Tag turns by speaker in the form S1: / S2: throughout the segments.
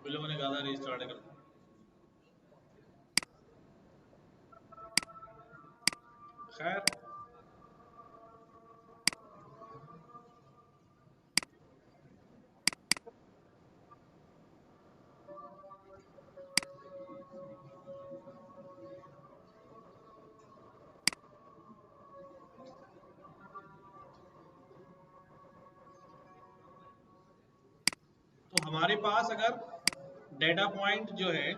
S1: बोलो मैंने गाना रीस्टार्ट कर। खैर तो हमारे पास अगर डेटा पॉइंट जो है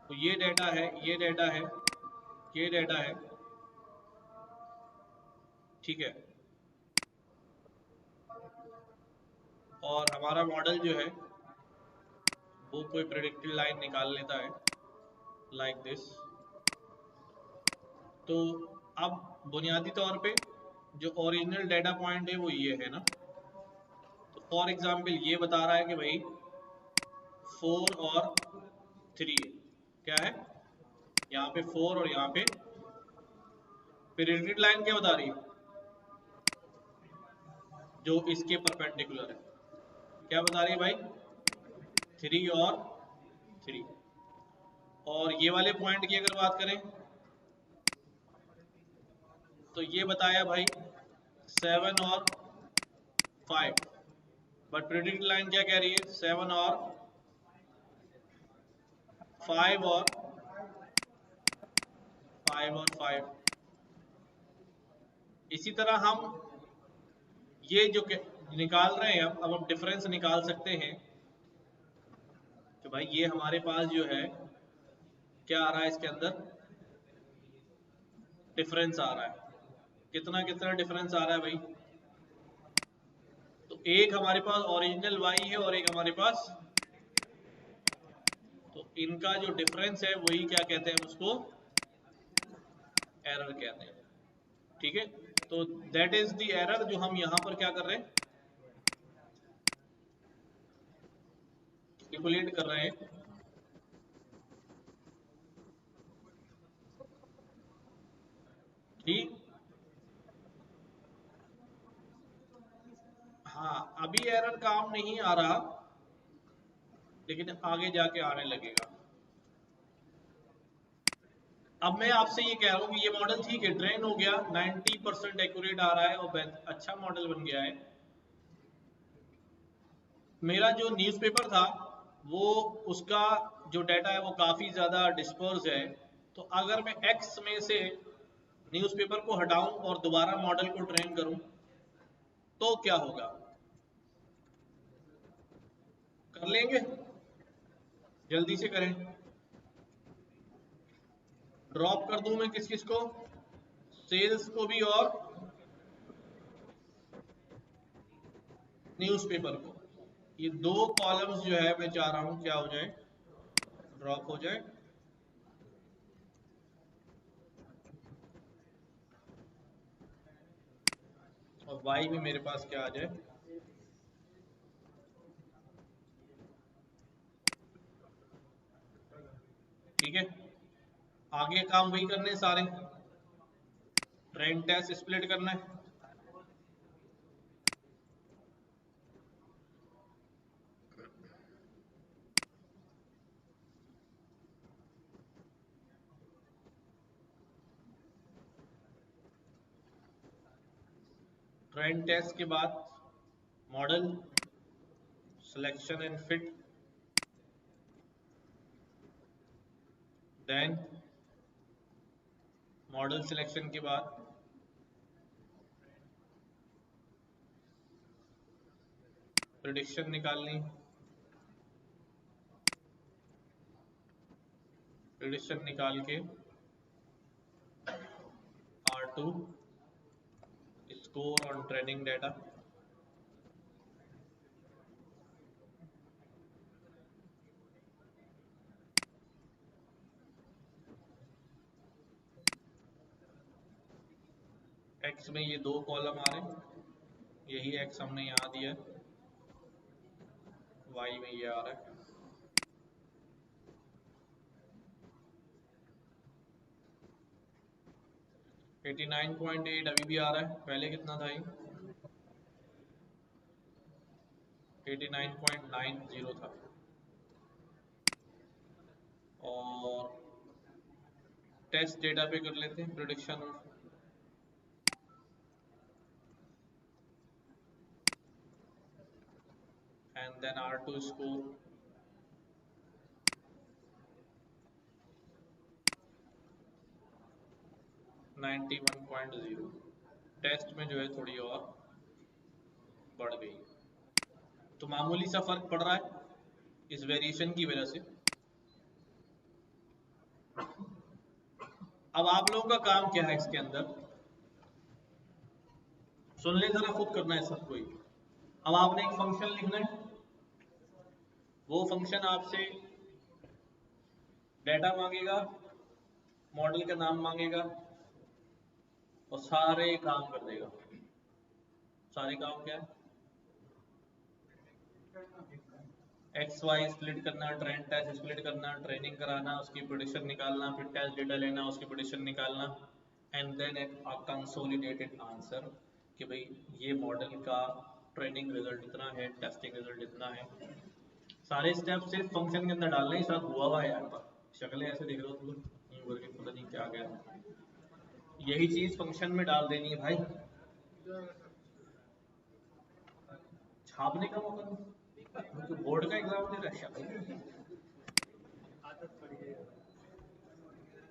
S1: तो ये डेटा है, ये डेटा है, ये डेटा है, ठीक है। और हमारा मॉडल जो है वो कोई प्रेडिक्टेड लाइन निकाल लेता है लाइक दिस। तो अब बुनियादी तौर पे जो ओरिजिनल डेटा पॉइंट है वो ये है ना। तो फॉर एग्जांपल ये बता रहा है कि भाई 4 और 3 क्या है, यहाँ पे 4 और यहाँ पे प्रेडिक्टेड लाइन क्या बता रही है, जो इसके परपेंडिकुलर है, क्या बता रही है भाई, 3 और 3। और ये वाले पॉइंट की अगर बात करें तो ये बताया भाई 7 और 5, बट प्रेडिक्टेड लाइन क्या कह रही है, 7 और 5 और 5 और 5। इसी तरह हम ये जो निकाल रहे हैं अब हम डिफरेंस निकाल सकते हैं कि भाई ये हमारे पास जो है क्या आ रहा है, इसके अंदर डिफरेंस आ रहा है। कितना कितना डिफरेंस आ रहा है भाई, तो एक हमारे पास ओरिजिनल y है और एक हमारे पास, तो इनका जो डिफरेंस है वही क्या कहते हैं हम उसको, एरर कहते हैं, ठीक है। तो दैट इज द एरर जो हम यहां पर क्या कर रहे हैं, कैलकुलेट कर रहे हैं। ठीक, हाँ अभी एरर काम नहीं आ रहा लेकिन आगे जाके आने लगेगा। अब मैं आपसे ये कह रहा हूँ कि ये मॉडल ठीक है, ट्रेन हो गया, 90% एक्यूरेट आ रहा है और अच्छा मॉडल बन गया है। मेरा जो न्यूज़पेपर था वो, उसका जो डाटा है वो काफ़ी ज़्यादा डिस्पर्स है। तो अगर मैं एक्स में से न्यूज़पेपर को हटाऊं और दोबारा मॉडल को ट्रेन करूं तो क्या होगा, कर लेंगे, जल्दी से करें। ड्रॉप कर दूं मैं किस किस को, सेल्स को भी और न्यूज़पेपर को। ये दो कॉलम्स जो है मैं चाह रहा हूं क्या हो जाए, ड्रॉप हो जाए। और वाई भी मेरे पास क्या आ जाए, ठीक है। आगे काम वही करने सारे, ट्रेंड टेस्ट स्प्लिट करना है। ट्रेंड टेस्ट के बाद model selection and fit, then model selection के बाद प्रेडिक्शन निकालनी, प्रेडिक्शन निकाल के R2 score on training data, X में ये दो कॉलम आ रहे हैं, यही एक्स हमने यहाँ दिया है, वाई में ये आ रहा है। एटी 89.8 अभी भी आ रहा है, पहले कितना था ये, 89.90 था। और टेस्ट डेटा पे कर लेते हैं prediction of, and then R2 score 91.0। Test में जो है थोड़ी और बढ़ गई, तो मामूली सा फर्क पड़ रहा है इस वेरिएशन की वजह से। अब आप लोगों का काम क्या है इसके अंदर, सुन ले जरा, खुद करना है सबको ही। अब आपने एक फंक्शन लिखना है, वो फंक्शन आपसे डेटा मांगेगा, मॉडल का नाम मांगेगा और सारे काम कर देगा। सारे काम क्या है, एक्स वाई स्प्लिट करना, ट्रेंड टेस्ट स्प्लिट करना, ट्रेनिंग कराना, उसकी प्रेडिक्शन निकालना, फिर टेस्ट डेटा लेना, उसकी प्रेडिक्शन निकालना, and then a consolidated answer कि भाई ये मॉडल का ट्रेनिंग रिजल्ट इतना है, टेस्टिंग रिजल्ट इतना है। सारे स्टेप सिर्फ फंक्शन के अंदर डालने ही साथ हुआ हुआ है यार, शक्लें ऐसे देख रहे हो तुम लोग, यूं करके पता नहीं क्या गया, यही चीज फंक्शन में डाल देनी है भाई, छापने का मौका नहीं, तो बोर्ड का एग्जाम दे रहा है,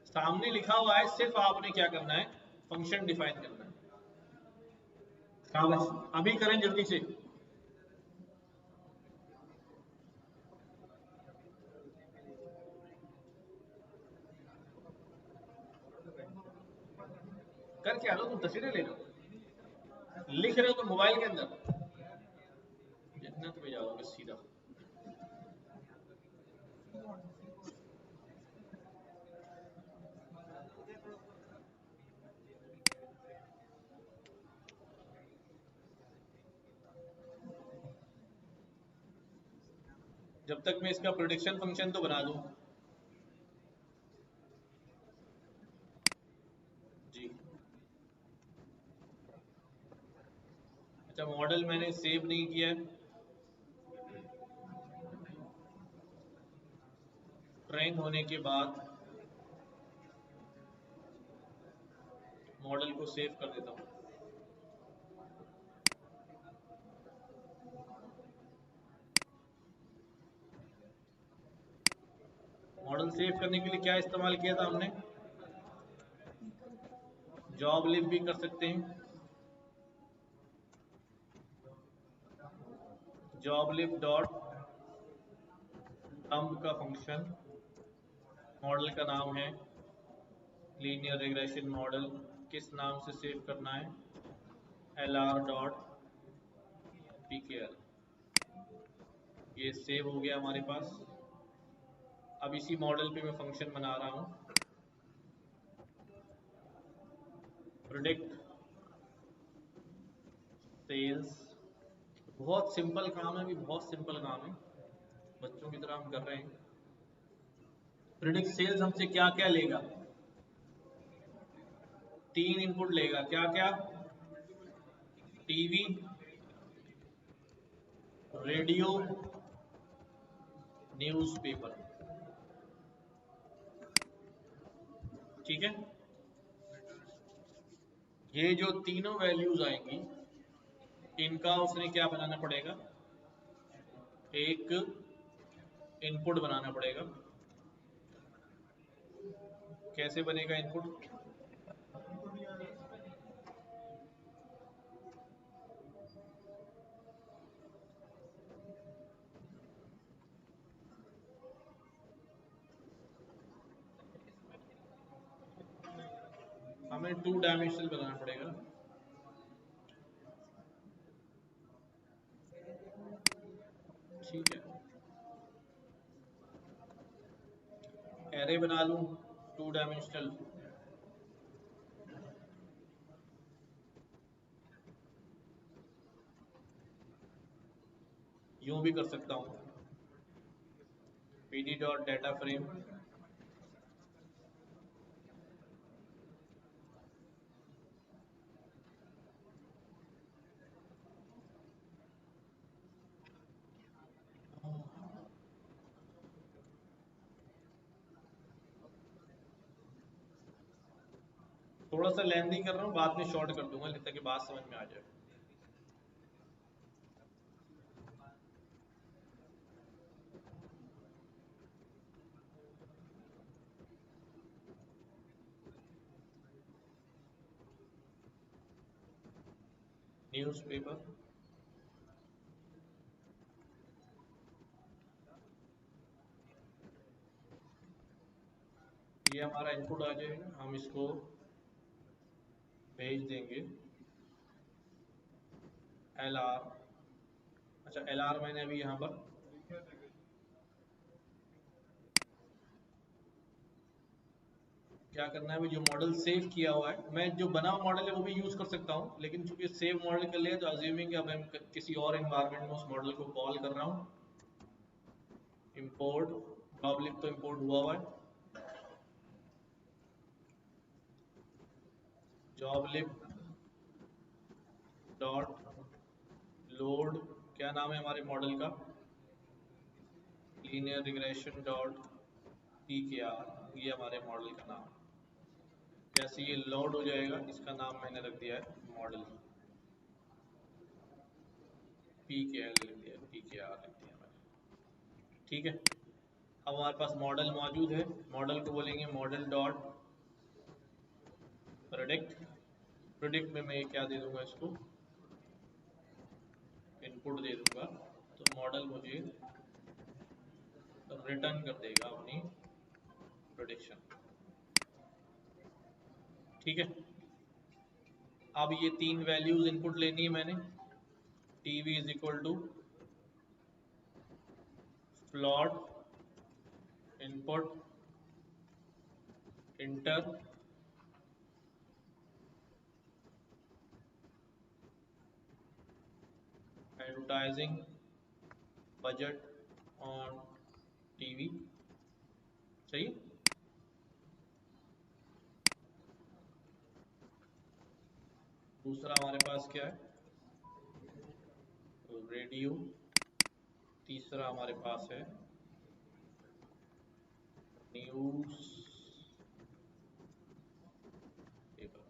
S1: सामने लिखा हुआ है, सिर्फ आपने क्या करना है, फंक्शन डिफाइन करना है। शाबाश, अभी करें जल्दी से। कर क्या लो, तुम तस्वीरें ले लो, लिख रहे हो तो मोबाइल के अंदर, जितना तुम्हें जाओगे सीधा। जब तक मैं इसका प्रोडिक्शन फंक्शन तो बना दूं जी। अच्छा, मॉडल मैंने सेव नहीं किया है, ट्रेन होने के बाद मॉडल को सेव कर देता हूँ। मॉडल सेव करने के लिए क्या इस्तेमाल किया था हमने, जॉब लिब भी कर सकते हैं, जॉब लिब डॉट डंप का फंक्शन, मॉडल का नाम है लीनियर रिग्रेशन मॉडल, किस नाम से सेव करना है, lr डॉट pkr, ये सेव हो गया हमारे पास। अब इसी मॉडल पे मैं फंक्शन बना रहा हूँ, प्रोडिक्ट सेल्स। बहुत सिंपल काम है, अभी बहुत सिंपल काम है, बच्चों की तरह हम कर रहे हैं। प्रिडिक्ट सेल्स हमसे क्या क्या लेगा, 3 इनपुट लेगा, क्या क्या, टीवी, रेडियो, न्यूज़पेपर, ठीक है। ये जो तीनों वैल्यूज आएंगी, इनका उसने क्या बनाना पड़ेगा, एक इनपुट बनाना पड़ेगा। कैसे बनेगा इनपुट, हमें 2 डायमेंशनल बनाना पड़ेगा। ठीक है, एरे बना लूं 2 डायमेंशनल, यूं भी कर सकता हूं, pd डॉट डेटा फ्रेम, थोड़ा सा लेंथी कर रहा हूँ, बाद में शॉर्ट कर दूंगा ताकि बात समझ में आ जाए। न्यूज़पेपर, ये हमारा इनपुट आ जाएगा, हम इसको भेज देंगे LR। अच्छा LR मैंने अभी यहाँ पर क्या करना है, अभी जो मॉडल सेव किया हुआ है, मैं जो बना हुआ मॉडल है वो भी यूज कर सकता हूँ, लेकिन चूंकि सेव मॉडल कर लिया तो अज्यूमिंग अब मैं किसी और एनवायरनमेंट में उस मॉडल को कॉल कर रहा हूँ। इंपोर्ट जॉब लिब तो इंपोर्ट हुआ है, जॉब लिब डॉट लोड, क्या नाम है हमारे मॉडल का, लीनियर रिग्रेशन डॉट PKR, ये हमारे मॉडल का नाम। जैसे ये लोड हो जाएगा, इसका नाम मैंने रख दिया है मॉडल, PKR लिख दिया, PKR लिख दिया मैंने। ठीक है, अब हमारे पास मॉडल मौजूद है, मॉडल को बोलेंगे मॉडल डॉट प्रेडिक्ट। प्रेडिक्ट में मैं क्या दे दूंगा, इसको इनपुट दे दूंगा, तो मॉडल मुझे रिटर्न कर देगा अपनी प्रेडिक्शन। ठीक है, अब ये तीन वैल्यूज इनपुट लेनी है मैंने, TV is equal to float input enter advertising budget on TV. सही, दूसरा हमारे पास क्या है, रेडियो। तीसरा हमारे पास है news paper,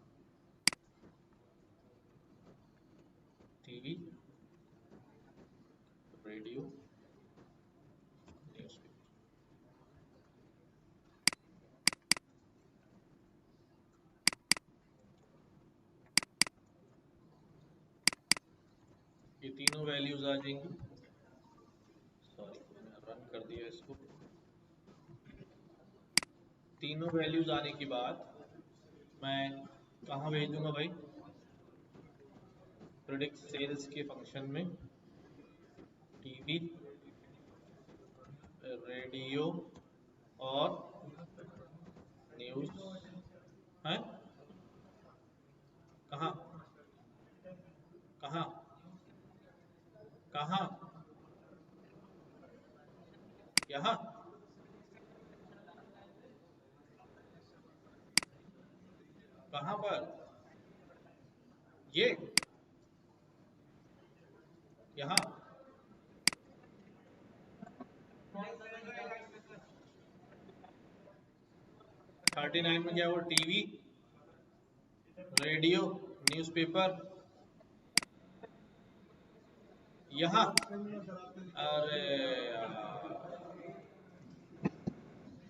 S1: TV radio news paper. ये तीनों वैल्यूज आ जाएंगी, सॉरी मैंने रन कर दिया इसको। तीनों वैल्यूज आने के बाद मैं कहाँ भेज दूंगा भाई, प्रेडिक्ट सेल्स के फंक्शन में, टीवी रेडियो और न्यूज है। कहाँ कहाँ कहाँ, यहाँ, कहाँ पर, ये यहाँ 39 में क्या हुआ, टीवी रेडियो न्यूज़पेपर, यहाँ। अरे यार,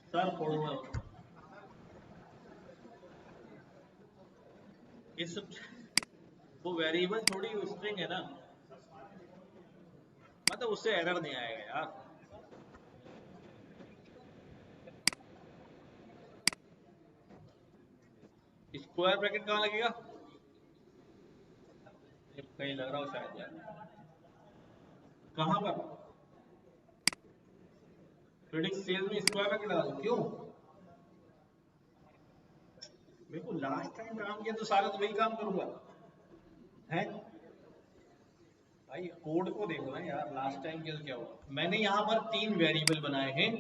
S1: सर फोड़ूंगा इस, वो वेरिएबल थोड़ी स्ट्रिंग है ना, मतलब उससे एरर नहीं आएगा यार। स्क्वायर ब्रैकेट कहाँ लगेगा, कहीं लग रहा हो शायद यार, कहाँ पर, प्रेडिक्ट सेल में स्क्वायर ब्रैकेट लगा दो, क्यों, मेरे को लास्ट टाइम काम किया तो सारा तो वही काम करूंगा है भाई, कोड को देखो ना यार, लास्ट टाइम किया तो क्या हुआ, मैंने यहाँ पर तीन वेरिएबल बनाए हैं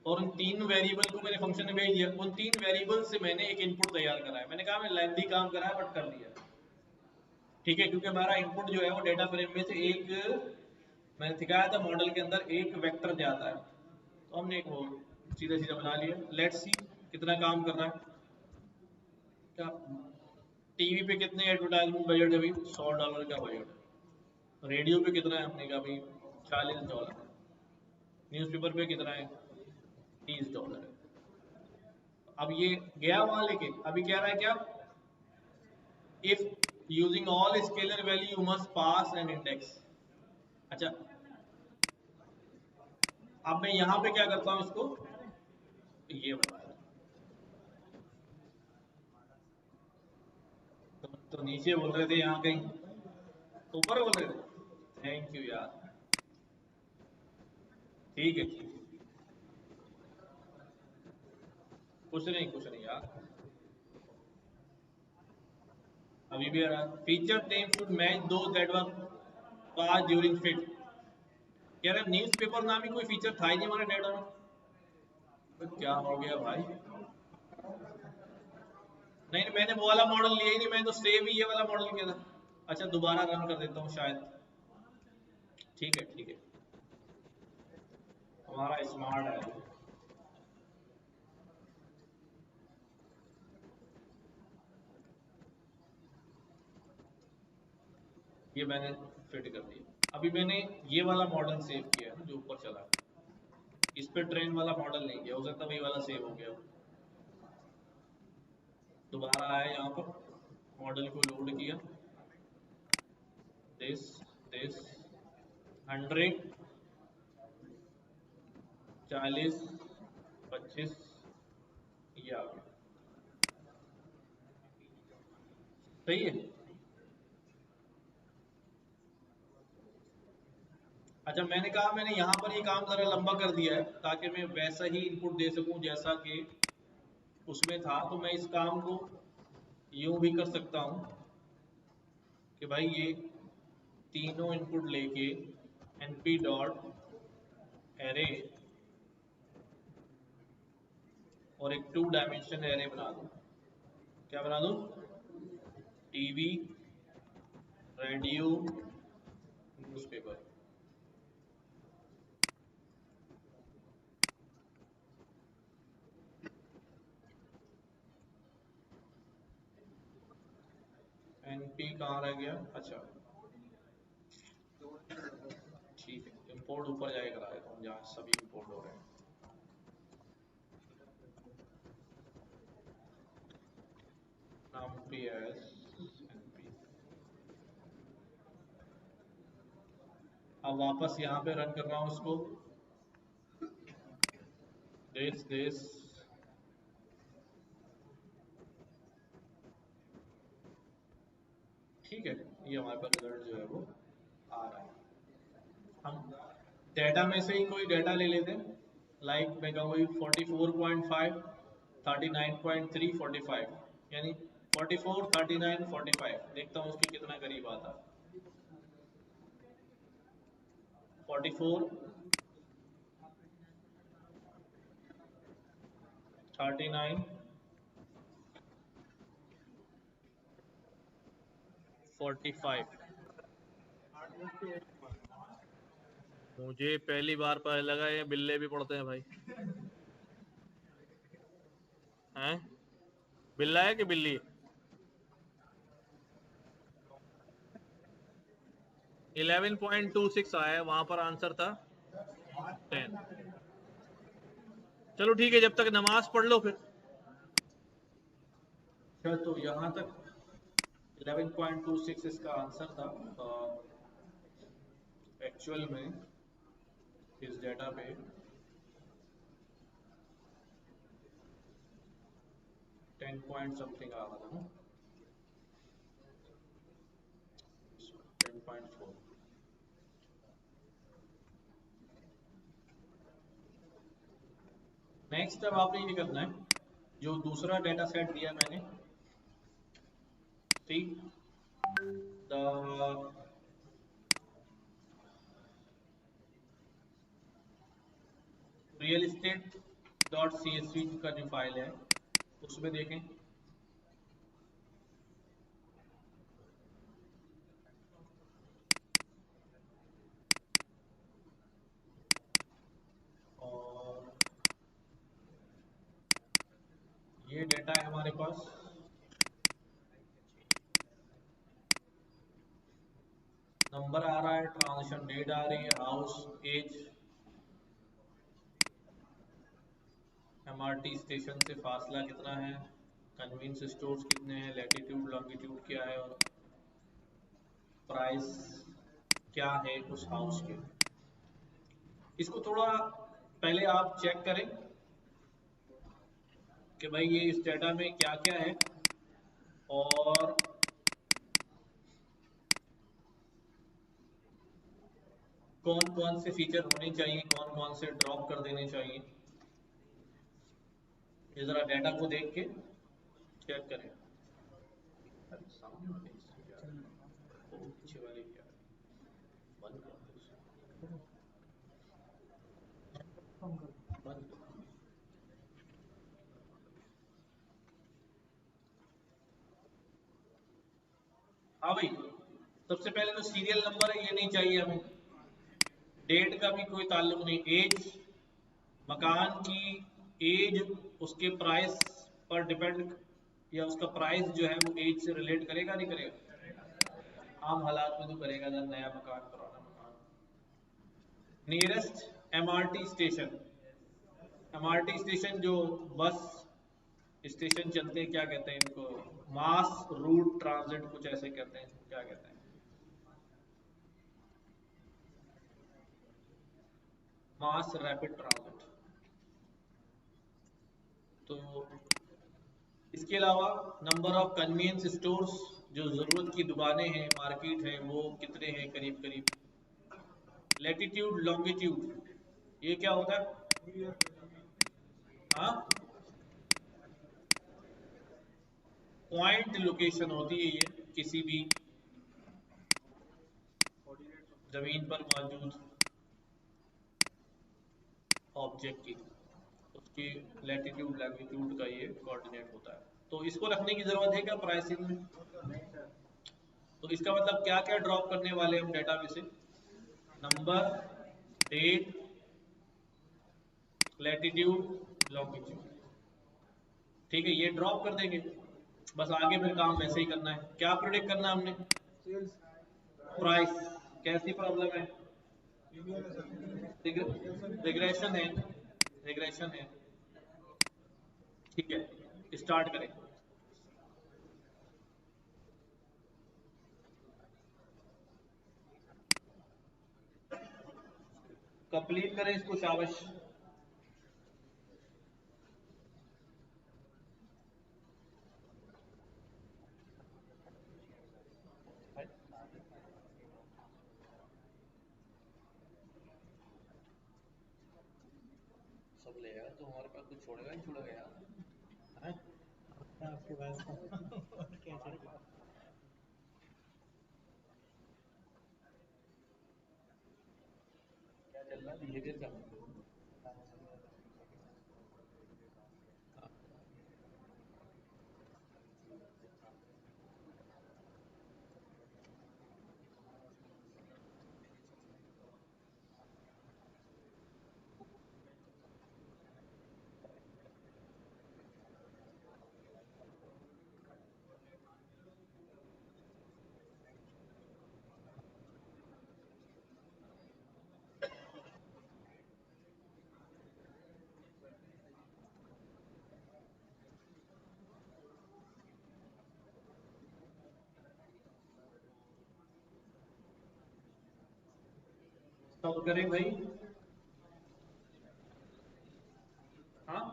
S1: और उन तीन वेरिएबल को मैंने फंक्शन में भेज दिया, उन तीन वेरिएबल से मैंने एक इनपुट तैयार करा है, मैंने कहा मैं लेंथी काम करा है बट कर दिया। ठीक है, क्योंकि हमारा इनपुट जो है वो डेटा फ्रेम में से एक, मैंने सिखाया था मॉडल के अंदर एक वेक्टर जाता है, तो हमने एक वो सीधा सीधा बना लिया। लेट्स सी कितना काम कर रहा है, क्या टीवी पे कितने एडवर्टाइजमेंट बजट है भाई? $100 का बजट है। रेडियो पे कितना है अपने का भाई? $40। न्यूज़पेपर पे कितना है? $30 है। अब ये गया वहां, लेके अभी कह रहा है क्या? If using all scalar value you must pass an index. अच्छा, अब मैं यहाँ पे क्या करता हूँ इसको, ये बताया। तो नीचे बोल रहे थे, यहाँ कहीं ऊपर बोल रहे थे। थैंक यू यार। ठीक है, ठीक है। कुछ नहीं, कुछ नहीं यार। अभी भी आ रहा है, फीचर नेम शुड मैच दो that were pass during fit. कह रहे न्यूज़पेपर नाम ही कोई फीचर था ही नहीं हमारे डेटा में। तो क्या हो गया भाई? नहीं नहीं, मैंने वो वाला मॉडल लिया ही नहीं, मैंने तो सेम ही ये वाला मॉडल किया था। अच्छा, दोबारा रन कर देता हूँ शायद। ठीक है, ठीक है। हमारा स्मार्ट है। ये मैंने फिट कर दिया। अभी मैंने ये वाला मॉडल सेव किया है ना, जो ऊपर चला है। इस पे ट्रेन वाला मॉडल नहीं किया, हो सकता है वही वाला सेव हो गया हो। दोबारा आया यहाँ पर, मॉडल को लोड किया। दिस 100, 40, 25, ये आ गया। सही है। अच्छा, मैंने कहा मैंने यहाँ पर ये काम ज़रा लंबा कर दिया है ताकि मैं वैसा ही इनपुट दे सकूं जैसा कि उसमें था। तो मैं इस काम को यूं भी कर सकता हूँ कि भाई ये तीनों इनपुट लेके np डॉट एरे और एक 2 डायमेंशन एरे बना दूँ। क्या बना दूँ? TV, radio, newspaper. np कहाँ रह गया? अच्छा, ठीक है। इंपोर्ट ऊपर जाके करा देता हूँ जहाँ सभी इंपोर्ट हो रहे हैं। np as np। अब वापस यहाँ पे रन कर रहा हूँ उसको। दिस ठीक है। ये हमारे पास रिजल्ट जो है वो आ रहा है। हम डेटा में से ही कोई डेटा ले लेते हैं। लाइक मैं कहूँगी 44.5, 39.3, 45, यानी 44, 39, 45। देखता हूँ उसके कितना करीब आता है। 44, 39, 45। मुझे पहली बार पता लगा ये बिल्ले भी पढ़ते हैं भाई। हैं? बिल्ला है कि बिल्ली? 11.26 आया है, वहां पर आंसर था 10। चलो ठीक है, जब तक नमाज पढ़ लो फिर। अच्छा, तो यहाँ तक 11.26 इसका आंसर था। एक्चुअल में इस डेटा पे 10 पॉइंट समथिंग आ रहा था ना, 10.4। नेक्स्ट अब आपने ये करना है, जो दूसरा डेटा सेट दिया मैंने, see the real estate dot CSV का जो फाइल है उसमें देखें। और ये डेटा है हमारे पास। नंबर आ रहा है, ट्रांजेक्शन डेट आ रही है, हाउस एज, एमआरटी स्टेशन से फासला कितना है, कन्वींस स्टोर्स कितने हैं, लैटिट्यूड लॉन्गिट्यूड क्या है और प्राइस क्या है उस हाउस के। इसको थोड़ा पहले आप चेक करें कि भाई ये इस डाटा में क्या क्या है और कौन कौन से फीचर होने चाहिए, कौन कौन से ड्रॉप कर देने चाहिए, ये जरा डाटा को देख के चेक करें। अरे सामने वाले इससे क्या है? वो पीछे वाले क्या है? बंद कर दो उसे। बंद कर। हाँ भाई, सबसे पहले तो सीरियल नंबर है, ये नहीं चाहिए हमें। डेट का भी कोई ताल्लुक नहीं, एज, मकान की एज उसके प्राइस पर डिपेंड, या उसका प्राइस जो है वो एज से रिलेट करेगा नहीं करेगा? आम हालात में तो करेगा ना, नया मकान पुराना मकान। Nearest MRT station, MRT station जो बस स्टेशन चलते हैं, क्या कहते हैं इनको, मास रूट ट्रांजिट कुछ ऐसे कहते हैं, क्या कहते हैं, मास रैपिड ट्रांजिट। तो इसके अलावा नंबर ऑफ कन्वीनियंस स्टोर्स, जो जरूरत की दुकानें हैं, मार्केट है, वो कितने हैं करीब करीब। लैटिट्यूड लॉन्गिट्यूड, ये क्या होता है? हाँ, पॉइंट लोकेशन होती है ये किसी भी जमीन पर मौजूद ऑब्जेक्ट की, उसकी लैटिट्यूड लैटिट्यूड का ये कोऑर्डिनेट होता है। तो इसको रखने की जरूरत है क्या प्राइसिंग में? तो इसका मतलब क्या क्या ड्रॉप करने वाले हम डाटा में से? Number, date, latitude, longitude. ठीक है, ये ड्रॉप कर देंगे। बस आगे फिर काम वैसे ही करना है। क्या प्रोडिक्ट करना है हमने? प्राइस। कैसी प्रॉब्लम है? रिग्रेशन है, रिग्रेशन है। ठीक है, स्टार्ट करें। कंप्लीट करें इसको, शाबाश। सब ले आया तो हमारे पास कुछ छोड़ेगा ही छोड़ेगा यार, हैं? आपके पास क्या चलेगा? क्या चल रहा है बिहेवियर का? सब करें भाई। हाँ,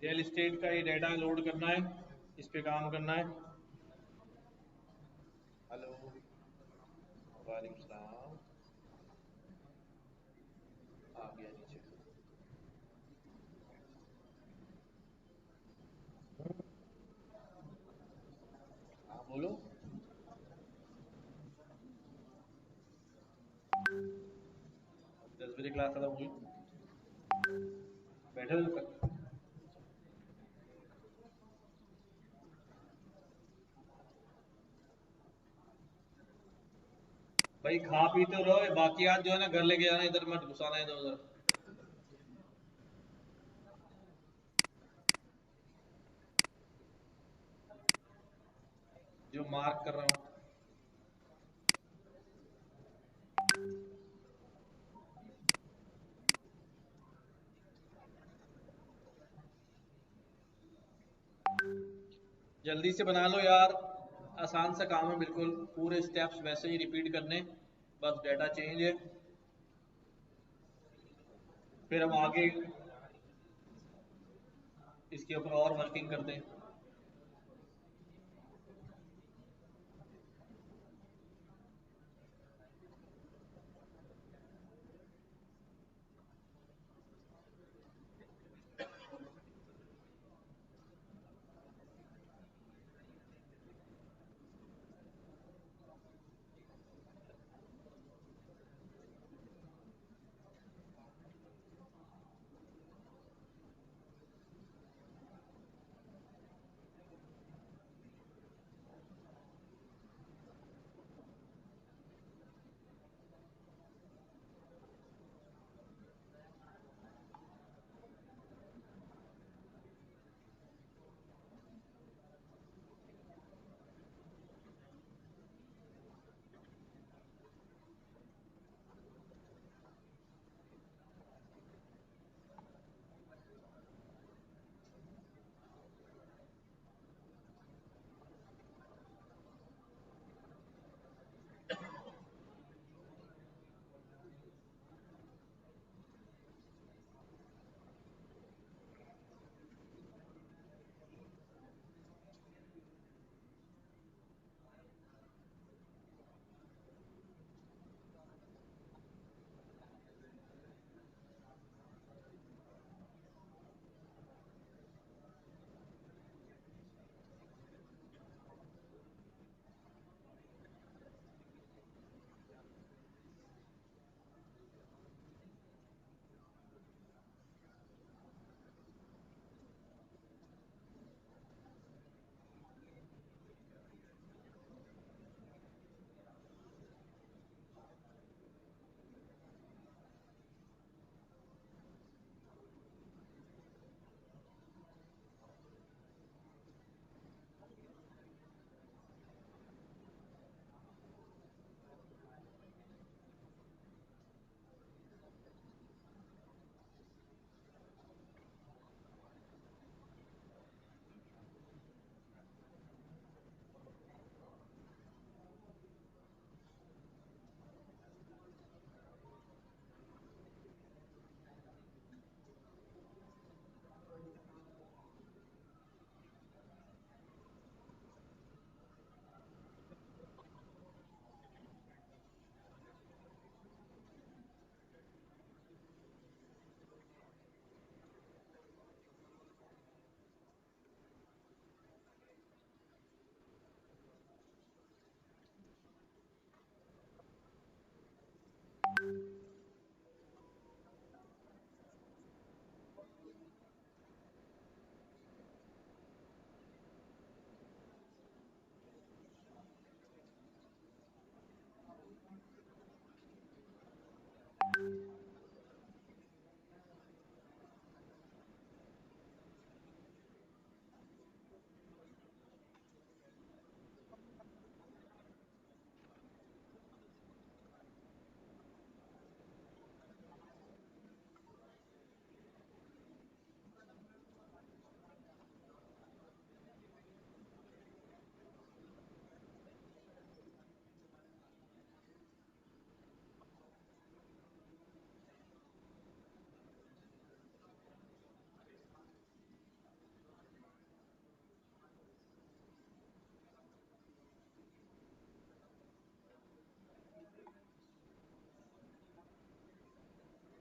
S1: रियल एस्टेट का ये डाटा लोड करना है, इस पे काम करना है। हेलो, वालेकुम सलाम। आ गया नीचे। हाँ बोलो। 10 बजे क्लास खत्म हुई, बैठे हो? भाई खा पी तो रहो, बाकी आज जो है ना घर लेके जाना, इधर मत घुसाना इधर उधर। जो मार्क कर रहा हूँ। जल्दी से बना लो यार, आसान सा काम है बिल्कुल, पूरे स्टेप्स वैसे ही रिपीट करने, बस डाटा चेंज है। फिर हम आगे इसके ऊपर और वर्किंग करते हैं।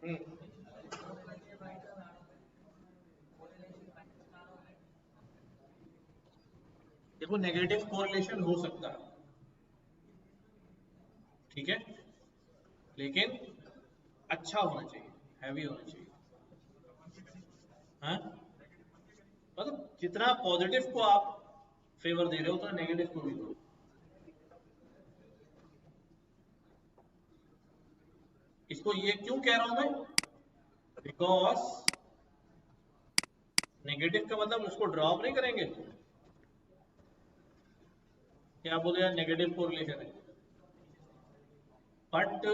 S1: हम्म, देखो नेगेटिव कोरिलेशन हो सकता है, ठीक है, लेकिन अच्छा होना चाहिए, हैवी होना चाहिए। हाँ, मतलब जितना पॉजिटिव को आप फेवर दे रहे हो उतना नेगेटिव को भी दो। इसको ये क्यों कह रहा हूं मैं? बिकॉज नेगेटिव का मतलब उसको ड्रॉप नहीं करेंगे, क्या बोले यार, नेगेटिव कोरिलेशन है, बट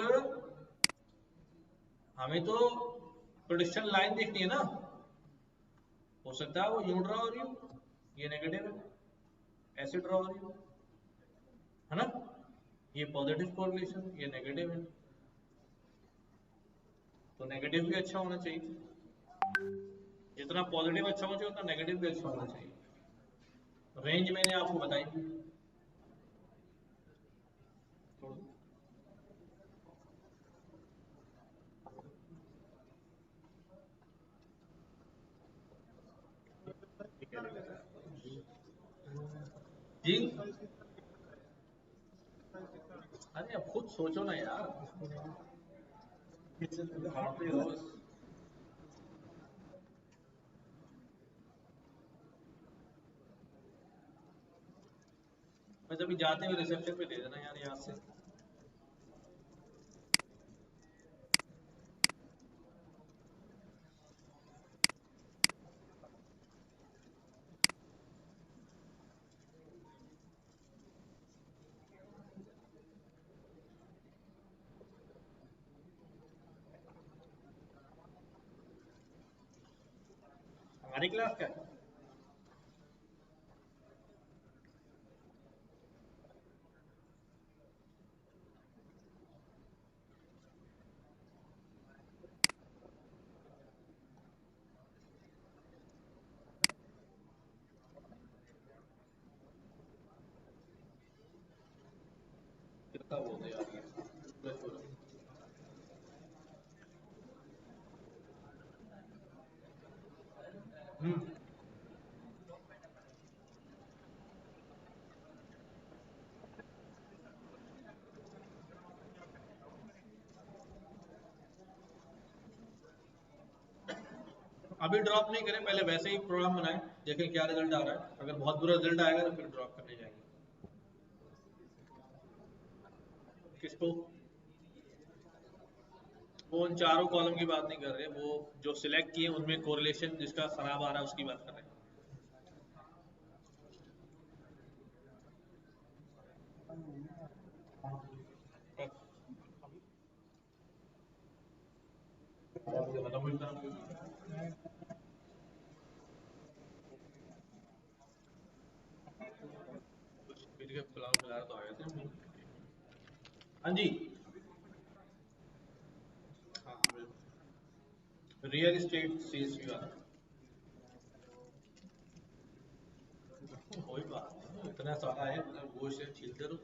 S1: हमें तो प्रोडिक्शन लाइन देखनी है ना। हो सकता है वो यूं ड्रॉ हो रही हो, ये नेगेटिव है, ऐसे ड्रॉ हो रही हो, है ना, ये पॉजिटिव कोरिलेशन, ये नेगेटिव है, तो नेगेटिव भी अच्छा होना चाहिए। जितना पॉजिटिव अच्छा होना चाहिए उतना नेगेटिव भी अच्छा होना चाहिए। रेंज मैंने आपको बताई थी। जी, अरे अब खुद सोचो ना यार, भागते रहो। मैं जब जाते हुए रिसेप्शन पे दे देना यार, याद से। हमारी क्लास का है? कितना बोलते यार ये, बिल्कुल। हम्म, अभी ड्रॉप नहीं करें, पहले वैसे ही प्रोग्राम बनाएं, देखें क्या रिजल्ट आ रहा है, अगर बहुत बुरा रिजल्ट आएगा तो फिर ड्रॉप करने जाएंगे। किसको? वो उन चारों कॉलम की बात नहीं कर रहे, वो जो सिलेक्ट किए उनमें कोरिलेशन जिसका खराब आ रहा है उसकी बात कर रहे हैं। फिर के पुलाव खिला तो आ गए थे। हाँ जी। हाँ, रियल एस्टेट सेल्स भी आ रहा है, कोई बात नहीं, इतना सारा है, मतलब वो से छीलते रहो।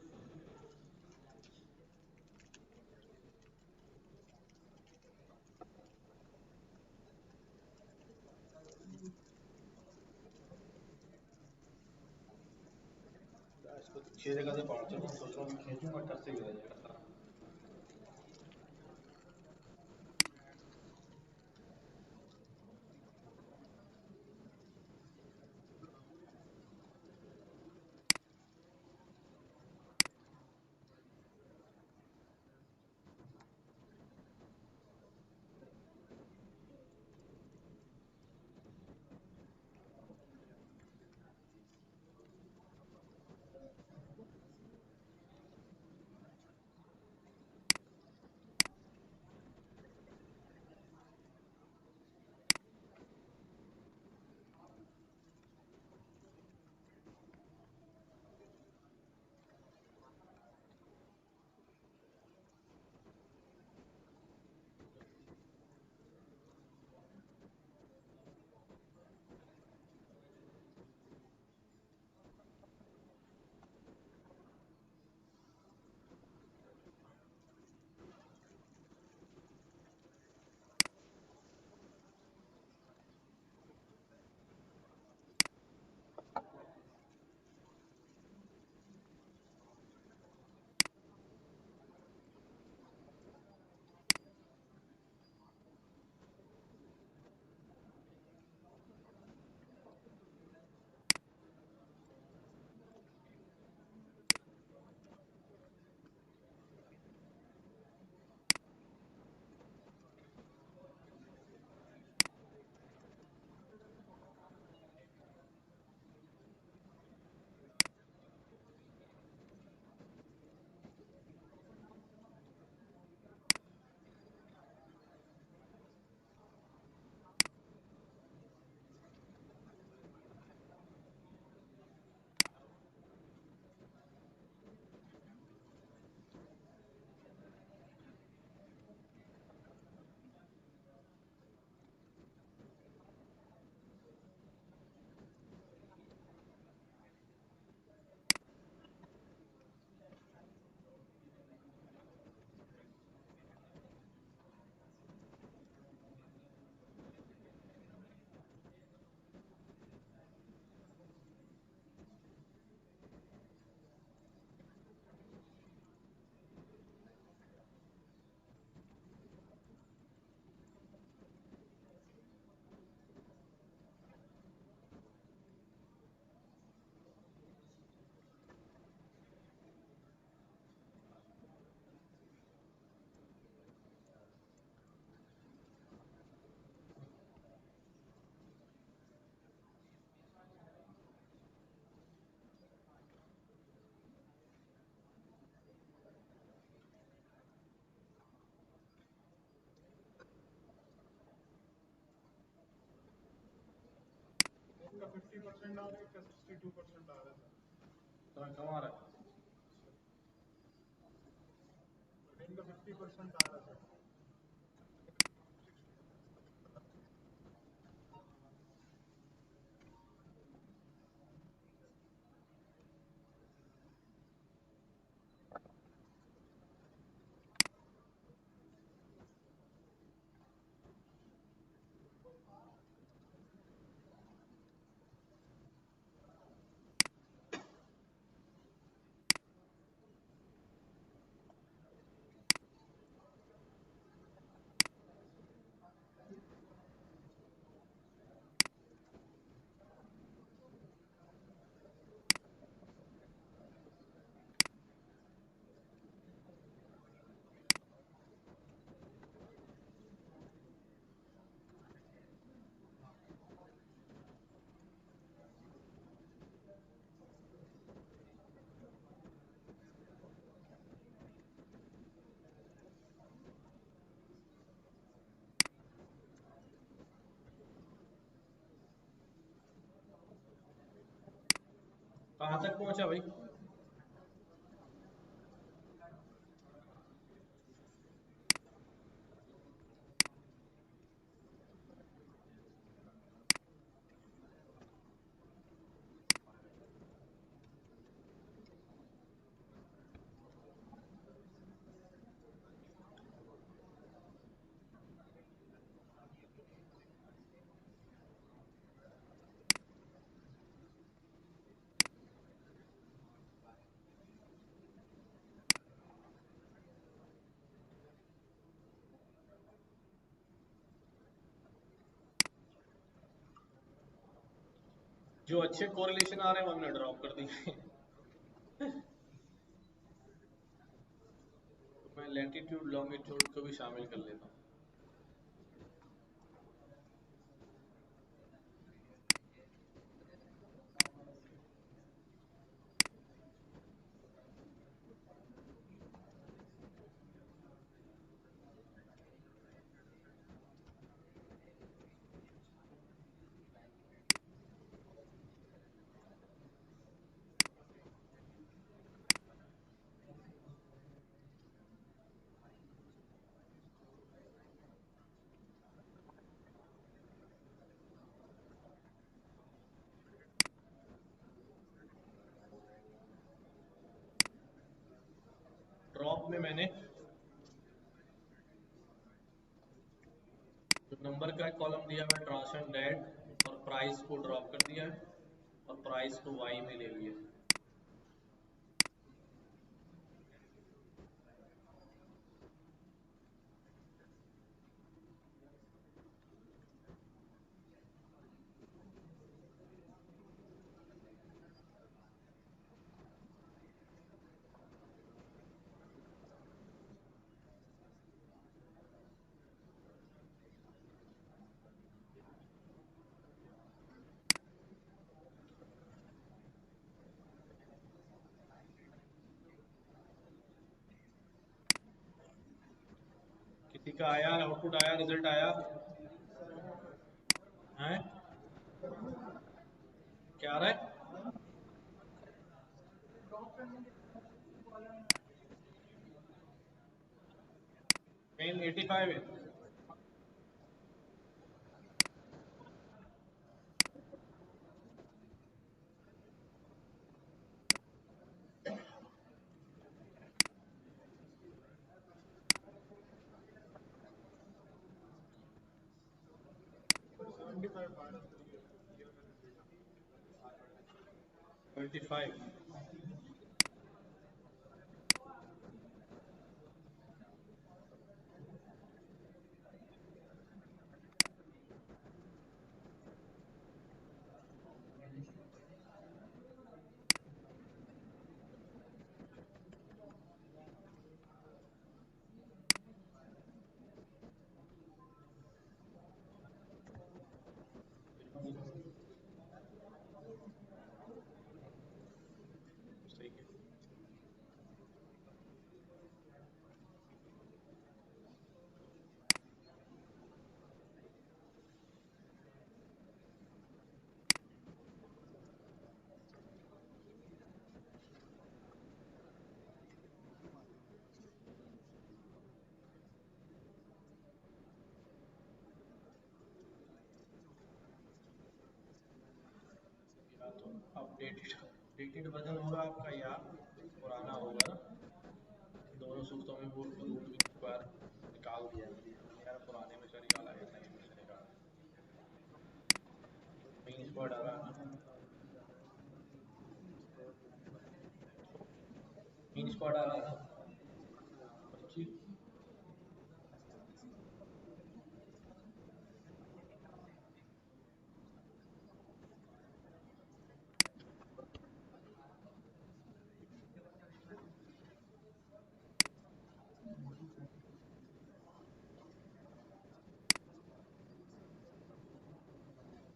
S1: इसको 6 जगह से पहुंचे, मैं सोच रहा हूँ खींचूंगा, टच से गिर जाएगा सारा।
S2: 50% आ रहा है, 62% आ रहा है
S1: थोड़ा कम आ रहा है।
S2: इनका 50% आ रहा है सर।
S1: कहाँ तक पहुंचा भाई? जो अच्छे कोरिलेशन आ रहे हैं वो हमने ड्रॉप कर दिए। तो मैं लैटिट्यूड लॉन्गिट्यूड को भी शामिल कर लेता हूँ। ड्रॉप में मैंने जो नंबर का कॉलम दिया है ट्रांसन डेट और प्राइस को ड्रॉप कर दिया है और प्राइस को वाई में ले लिया। किसी का आया आउटपुट आया रिजल्ट आया है? क्या आ रहा है? मेन 85 है।
S2: सर 75 आ रहा है सर, ये
S1: 25। अपडेटेड अपडेटेड वर्जन होगा आपका या पुराना होगा ना। दोनों सूत्रों में वो रूट भी बार निकाल दिया है यार, पुराने में से निकाला या नए में से निकाला। मीन स्क्वाड आ रहा है ना, मीन स्क्वाड आ रहा है ना। अच्छी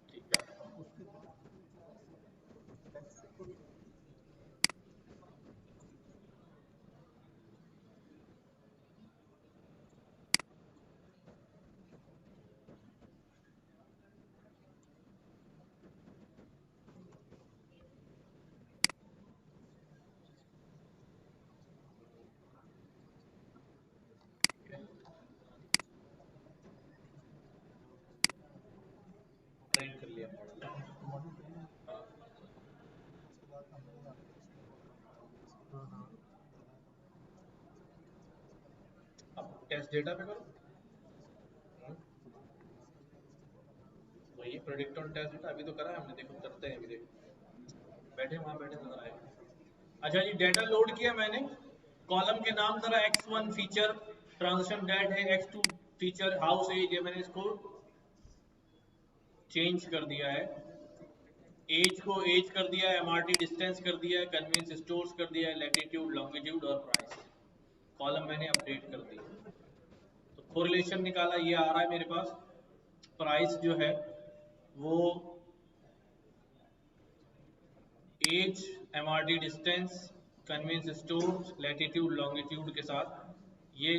S1: ठीक है। ट्रेन कर लिया मॉडल। हाँ। अब टेस्ट डेटा पे करो। हम्म, वही प्रेडिक्ट ऑन टेस्ट डेटा अभी तो करा है हमने, देखो करते हैं अभी, देखो बैठे वहां बैठे नजर आए। अच्छा जी, डेटा लोड किया मैंने। कॉलम के नाम जरा x1 फीचर ट्रांजिशन डेट है, x2 फीचर हाउस एज है, मैंने इसको चेंज कर दिया है। एज को एज कर दिया है, एमआरटी डिस्टेंस कर दिया है, कन्वीनियंस स्टोर्स कर दिया है, लैटिट्यूड लॉन्गिट्यूड और प्राइस। कॉलम मैंने अपडेट कर दिया। तो कोरिलेशन निकाला, ये आ रहा है मेरे पास। प्राइस जो है वो age, MRT distance, convenience store, latitude longitude के साथ ये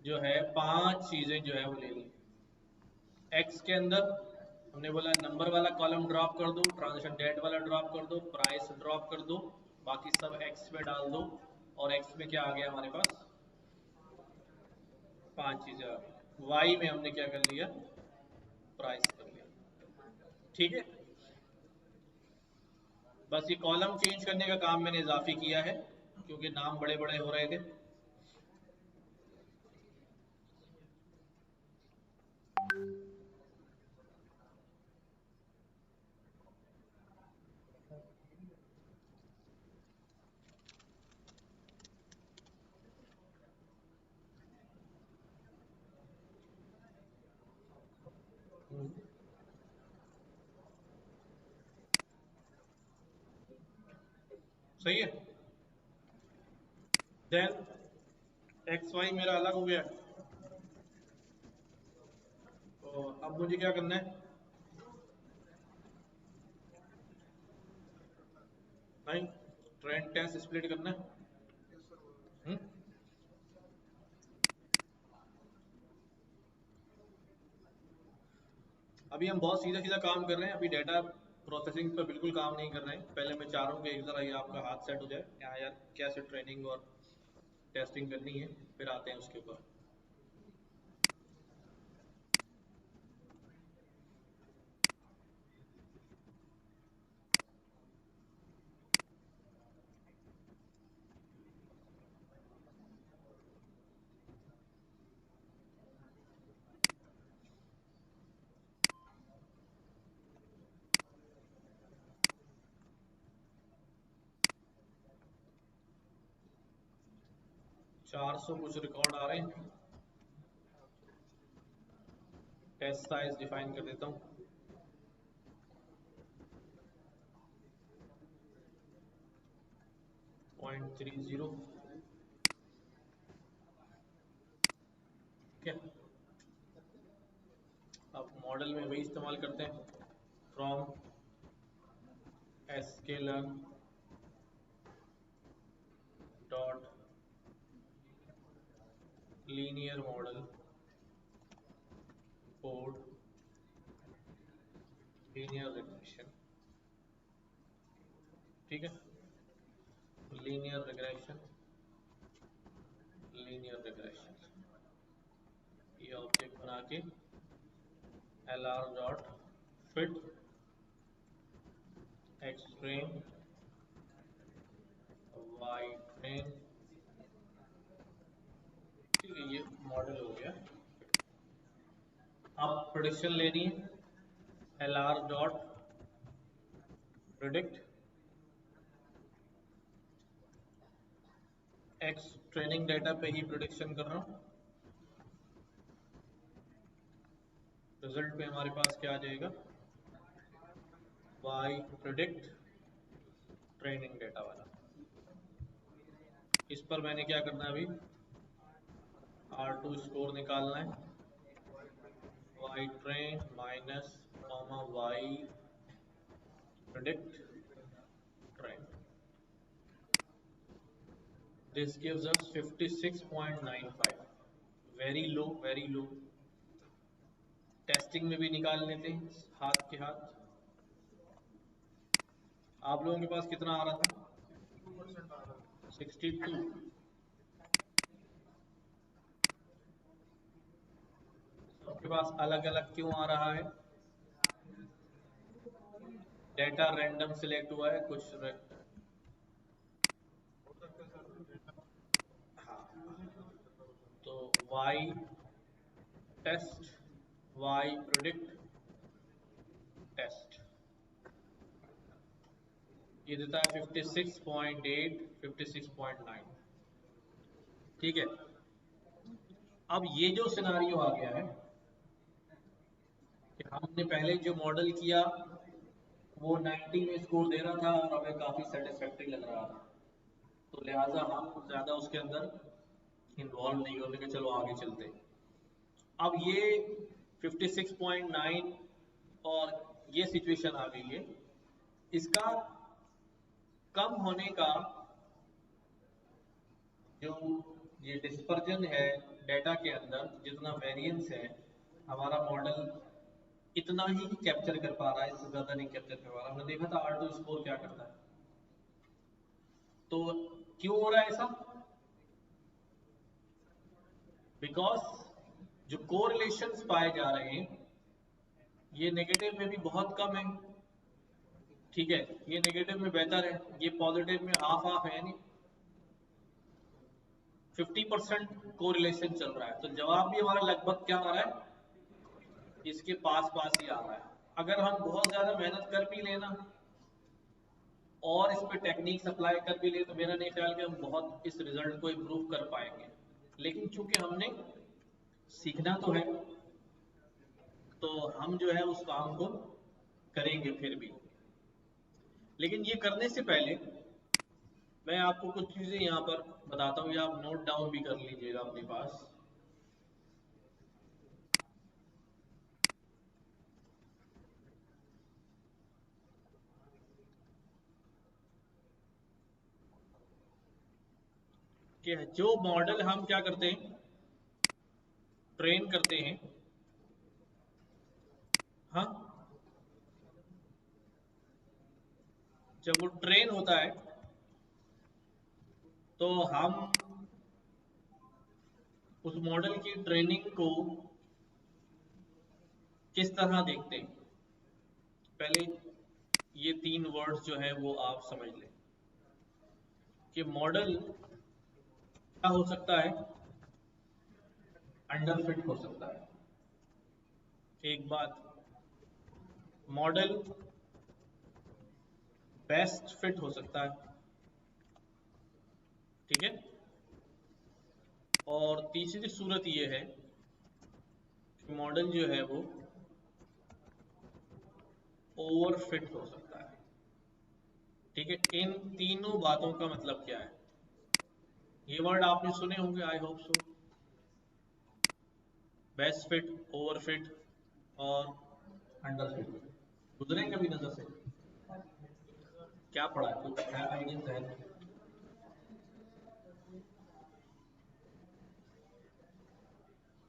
S1: जो है पांच चीजें जो है वो ले ली। एक्स के अंदर हमने बोला नंबर वाला कॉलम ड्रॉप कर दो, ट्रांजेक्शन डेट वाला ड्रॉप कर दो, प्राइस ड्रॉप कर दो, बाकी सब एक्स में डाल दो। और एक्स में क्या आ गया हमारे पास, पांच चीजें आ गई। वाई में हमने क्या कर लिया, प्राइस कर लिया। ठीक है, बस ये कॉलम चेंज करने का काम मैंने इजाफी किया है क्योंकि नाम बड़े बड़े हो रहे थे। सही है। देन एक्स वाई मेरा अलग हो गया। तो अब मुझे क्या करना है, नहीं ट्रेंड टेस्ट स्प्लिट करना है। हम्म? अभी हम बहुत सीधा सीधा काम कर रहे हैं, अभी डेटा प्रोसेसिंग पर बिल्कुल काम नहीं कर रहे हैं। पहले मैं चाह रहा हूँ कि एक जरा ये आपका हाथ सेट हो जाए, यहाँ यार कैसे ट्रेनिंग और टेस्टिंग करनी है, फिर आते हैं उसके ऊपर। 400 कुछ रिकॉर्ड आ रहे हैं। टेस्ट साइज डिफाइन कर देता हूँ, 0.30। ठीक है, अब मॉडल में वही इस्तेमाल करते हैं, from sklearn dot linear model code linear regression. ठीक है, लीनियर रिग्रेशन, लीनियर रिग्रेशन, ये ऑब्जेक्ट बना के L R dot fit X train Y train. ठीक है, ये मॉडल हो गया। अब प्रोडिक्शन लेनी है, L R dot predict X training data पे ही प्रोडिक्शन कर रहा हूँ। रिजल्ट पे हमारे पास क्या आ जाएगा, वाई प्रोडिक्ट ट्रेनिंग डेटा वाला। इस पर मैंने क्या करना है, अभी R2 स्कोर निकालना है, Y train minus comma Y predict train. This gives us 56.95, very low very low. Testing में भी निकाल लेते हैं हाथ के हाथ। आप लोगों के पास कितना आ रहा था,
S2: 2% आ रहा है।
S1: 62। सबके पास अलग अलग क्यों आ रहा है, डेटा रैंडम सिलेक्ट हुआ है कुछ
S2: हो सकता है सर डेटा
S1: हाँ।
S2: यूजिंग हो सकता है।
S1: तो Y test Y predict test ये देता है 56.8 56.9। ठीक है, अब ये जो सिनारियो आ गया है कि हमने पहले जो मॉडल किया वो 90 में स्कोर दे रहा था और हमें काफी सेटिस्फैक्टरी लग रहा था, तो लिहाजा हम ज्यादा उसके अंदर इन्वॉल्व नहीं होने के, चलो आगे चलते हैं। अब ये 56.9 और ये सिचुएशन आ गई है, इसका कम होने का जो ये डिस्पर्जन है डेटा के अंदर, जितना वेरिएंस है, हमारा मॉडल इतना ही कैप्चर कर पा रहा है, इससे ज्यादा नहीं कैप्चर कर पा रहा। हमने देखा था R2 स्कोर क्या करता है। तो क्यों हो रहा है ऐसा, बिकॉज जो कोरिलेशंस पाए जा रहे हैं ये नेगेटिव में भी बहुत कम है। ठीक है, ये नेगेटिव में बेहतर है, ये पॉजिटिव में हाफ हाफ है, यानी 50% कोरिलेशन चल रहा है। तो जवाब भी हमारा लगभग क्या आ रहा है, इसके पास पास ही आ रहा है। अगर हम बहुत ज्यादा मेहनत कर भी लेना और इस पे टेक्निक्स अप्लाई कर भी ले, तो मेरा नहीं ख्याल कि हम बहुत इस रिजल्ट को इम्प्रूव कर पाएंगे। लेकिन चूंकि हमने सीखना तो है, तो हम जो है उस काम को करेंगे फिर भी। लेकिन ये करने से पहले मैं आपको कुछ चीजें यहाँ पर बताता हूँ, या आप नोट डाउन भी कर लीजिएगा अपने पास। कि जो मॉडल हम क्या करते हैं, ट्रेन करते हैं, हाँ, जब वो ट्रेन होता है तो हम उस मॉडल की ट्रेनिंग को किस तरह देखते हैं। पहले ये 3 वर्ड्स जो है वो आप समझ लें कि मॉडल क्या हो सकता है, अंडरफिट हो सकता है। एक बात, मॉडल बेस्ट फिट हो सकता है। ठीक है, और तीसरी सूरत ये है कि मॉडल जो है वो ओवर फिट हो सकता है। ठीक है, इन तीनों बातों का मतलब क्या है, ये वर्ड आपने सुने होंगे, I hope so. Best fit, over fit और अंडर फिट, गुजरे कभी नजर से, क्या पढ़ा है, कुछ आइडिया है?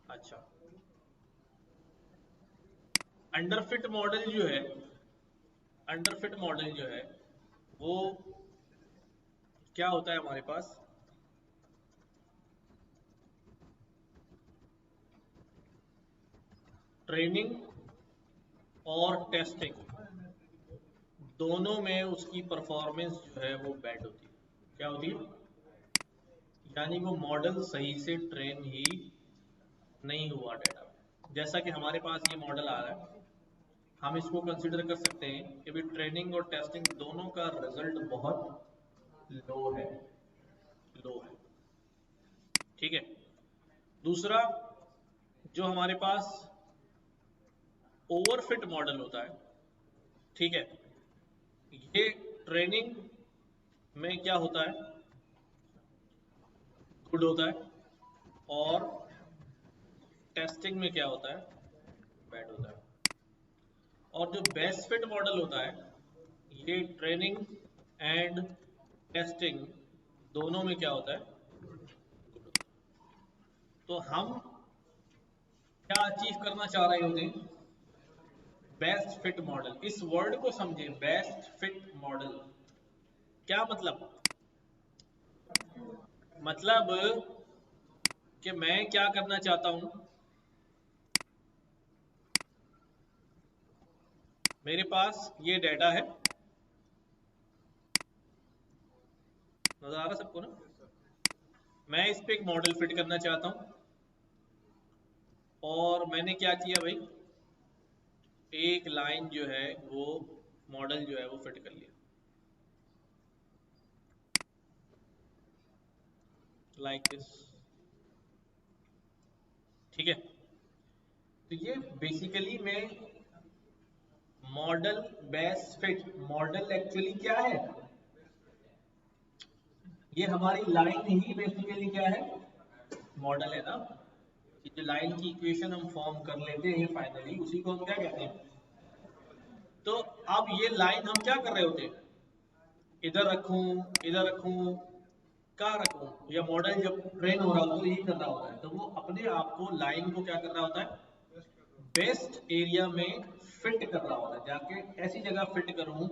S1: अच्छा, अंडरफिट मॉडल जो है, अंडरफिट मॉडल जो है वो क्या होता है हमारे पास, ट्रेनिंग और टेस्टिंग दोनों में उसकी परफॉर्मेंस जो है वो बैड होती है। क्या होती है? यानी वो मॉडल सही से ट्रेन ही नहीं हुआ डेटा में। जैसा कि हमारे पास ये मॉडल आ रहा है, हम इसको कंसिडर कर सकते हैं कि भी ट्रेनिंग और टेस्टिंग दोनों का रिजल्ट बहुत लो है। ठीक है। दूसरा, जो हमारे पास ओवरफिट मॉडल होता है, ठीक है, ये ट्रेनिंग में क्या होता है, गुड होता है, और टेस्टिंग में क्या होता है, बैड होता है। और जो बेस्ट फिट मॉडल होता है, ये ट्रेनिंग एंड टेस्टिंग दोनों में क्या होता है, गुड होता है। तो हम क्या अचीव करना चाह रहे होते हैं? Best fit model. इस वर्ड को समझे, बेस्ट फिट मॉडल क्या मतलब? मतलब कि मैं क्या करना चाहता हूं, मेरे पास ये डाटा है, नजर आ रहा सबको ना?
S2: Yes sir.
S1: मैं इस पे एक मॉडल फिट करना चाहता हूं, और मैंने क्या किया भाई, एक लाइन जो है वो मॉडल जो है वो फिट कर लिया, लाइक दिस। ठीक है। तो ये बेसिकली मैं model best fit model actually क्या है, ये हमारी लाइन ही बेसिकली क्या है, मॉडल है ना। ये जो लाइन की इक्वेशन हम फॉर्म कर लेते हैं फाइनली, उसी को हम क्या कहते हैं। तो अब ये लाइन हम क्या कर रहे होते हैं, इधर रखूं, इधर रखूं, कहाँ रखूं, या मॉडल जब ट्रेन हो रहा हो तो यही कर रहा होता है, तो वो अपने आप को लाइन को क्या कर रहा होता है,
S2: बेस्ट कर दो।
S1: बेस्ट एरिया में फिट कर रहा होता है। जाके ऐसी जगह फिट करूं,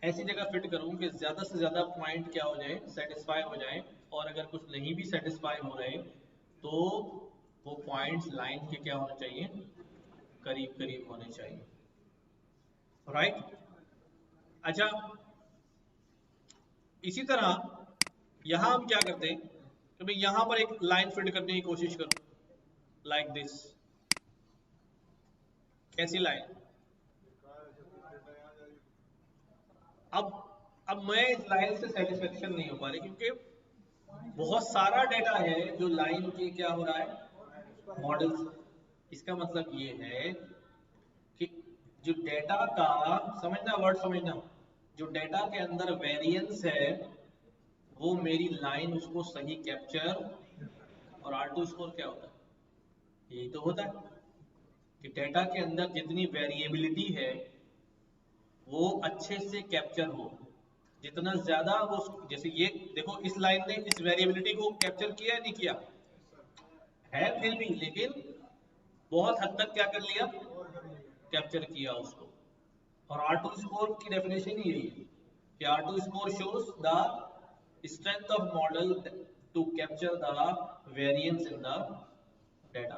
S1: ऐसी जगह फिट करूं कि ज्यादा से ज्यादा पॉइंट क्या हो जाए, सेटिस्फाई हो जाए। और अगर कुछ नहीं भी सेटिस्फाई हो रहे, तो वो पॉइंट्स लाइन के क्या होने चाहिए, करीब करीब होने चाहिए। राइट। अच्छा, इसी तरह यहां हम क्या करते हैं कि भाई यहां पर एक लाइन फिट करने की कोशिश करो, लाइक दिस। कैसी लाइन?
S2: बेकार है, जब तक डेटा यहाँ जाएगी तो
S1: अब अब मैं इस लाइन से सेटिस्फेक्शन नहीं हो पा रही, क्योंकि बहुत सारा डेटा है जो लाइन के क्या हो रहा है, मॉडल। इसका मतलब ये है कि जो डेटा का, समझना वर्ड समझना, जो डेटा के अंदर वेरिएंस है, वो मेरी लाइन उसको सही कैप्चर, और आर टू स्कोर क्या होता है, यही तो होता है कि डेटा के अंदर जितनी वेरिएबिलिटी है वो अच्छे से कैप्चर हो। जितना ज्यादा वो, जैसे ये देखो, इस लाइन ने इस वेरिएबिलिटी को कैप्चर किया है नहीं किया है, फिर भी लेकिन बहुत हद तक क्या कर लिया,
S2: और कर लिया।
S1: कैप्चर किया उसको। और आर टू स्कोर की डेफिनेशन ही यही है कि R two score shows the strength of model to capture the variance in the data.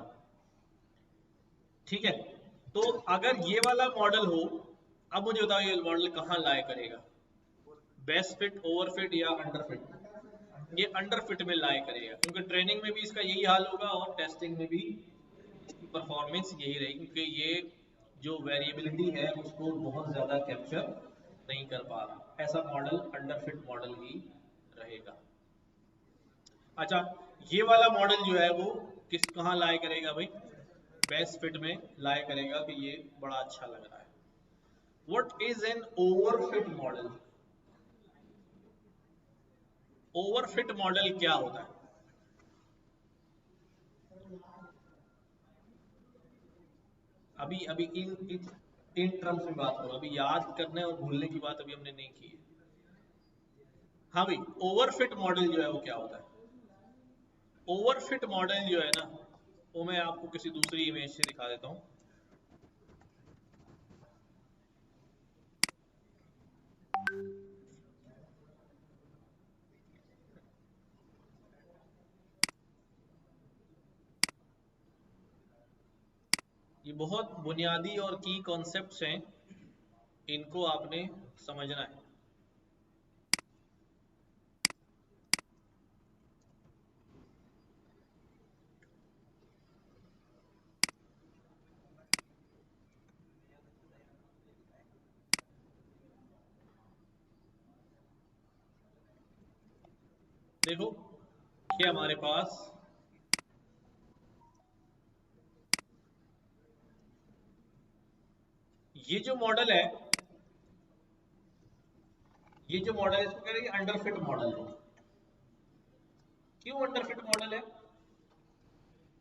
S1: ठीक है। तो अगर ये वाला मॉडल हो, अब मुझे बताओ ये मॉडल कहाँ लाए करेगा, बेस्ट फिट, ओवर फिट, या अंडर फिट? ये अंडर फिट में लाए करेगा, क्योंकि ट्रेनिंग में भी इसका यही हाल होगा और टेस्टिंग में भी इसकी परफॉर्मेंस यही रहेगी, क्योंकि ये जो वेरिएबिलिटी है उसको बहुत ज़्यादा कैप्चर नहीं कर पा रहा। ऐसा मॉडल अंडर फिट मॉडल ही रहेगा। अच्छा, ये वाला मॉडल जो है वो किस कहाँ लाए करेगा भाई, बेस्ट फिट में लाए करेगा कि ये बड़ा अच्छा लग रहा है। What is an overfit model? Overfit model क्या होता है? अभी अभी इन टर्म्स में बात करो, अभी याद करने और भूलने की बात अभी हमने नहीं की है। हाँ भाई, ओवरफिट मॉडल जो है वो क्या होता है? ओवरफिट मॉडल जो है ना, वो मैं आपको किसी दूसरी इमेज से दिखा देता हूँ। ये बहुत बुनियादी और की कॉन्सेप्ट्स हैं, इनको आपने समझना है। देखो ये हमारे पास ये जो मॉडल है, ये जो मॉडल है इसको कह रहे हैं अंडरफिट मॉडल है। क्यों अंडरफिट मॉडल है?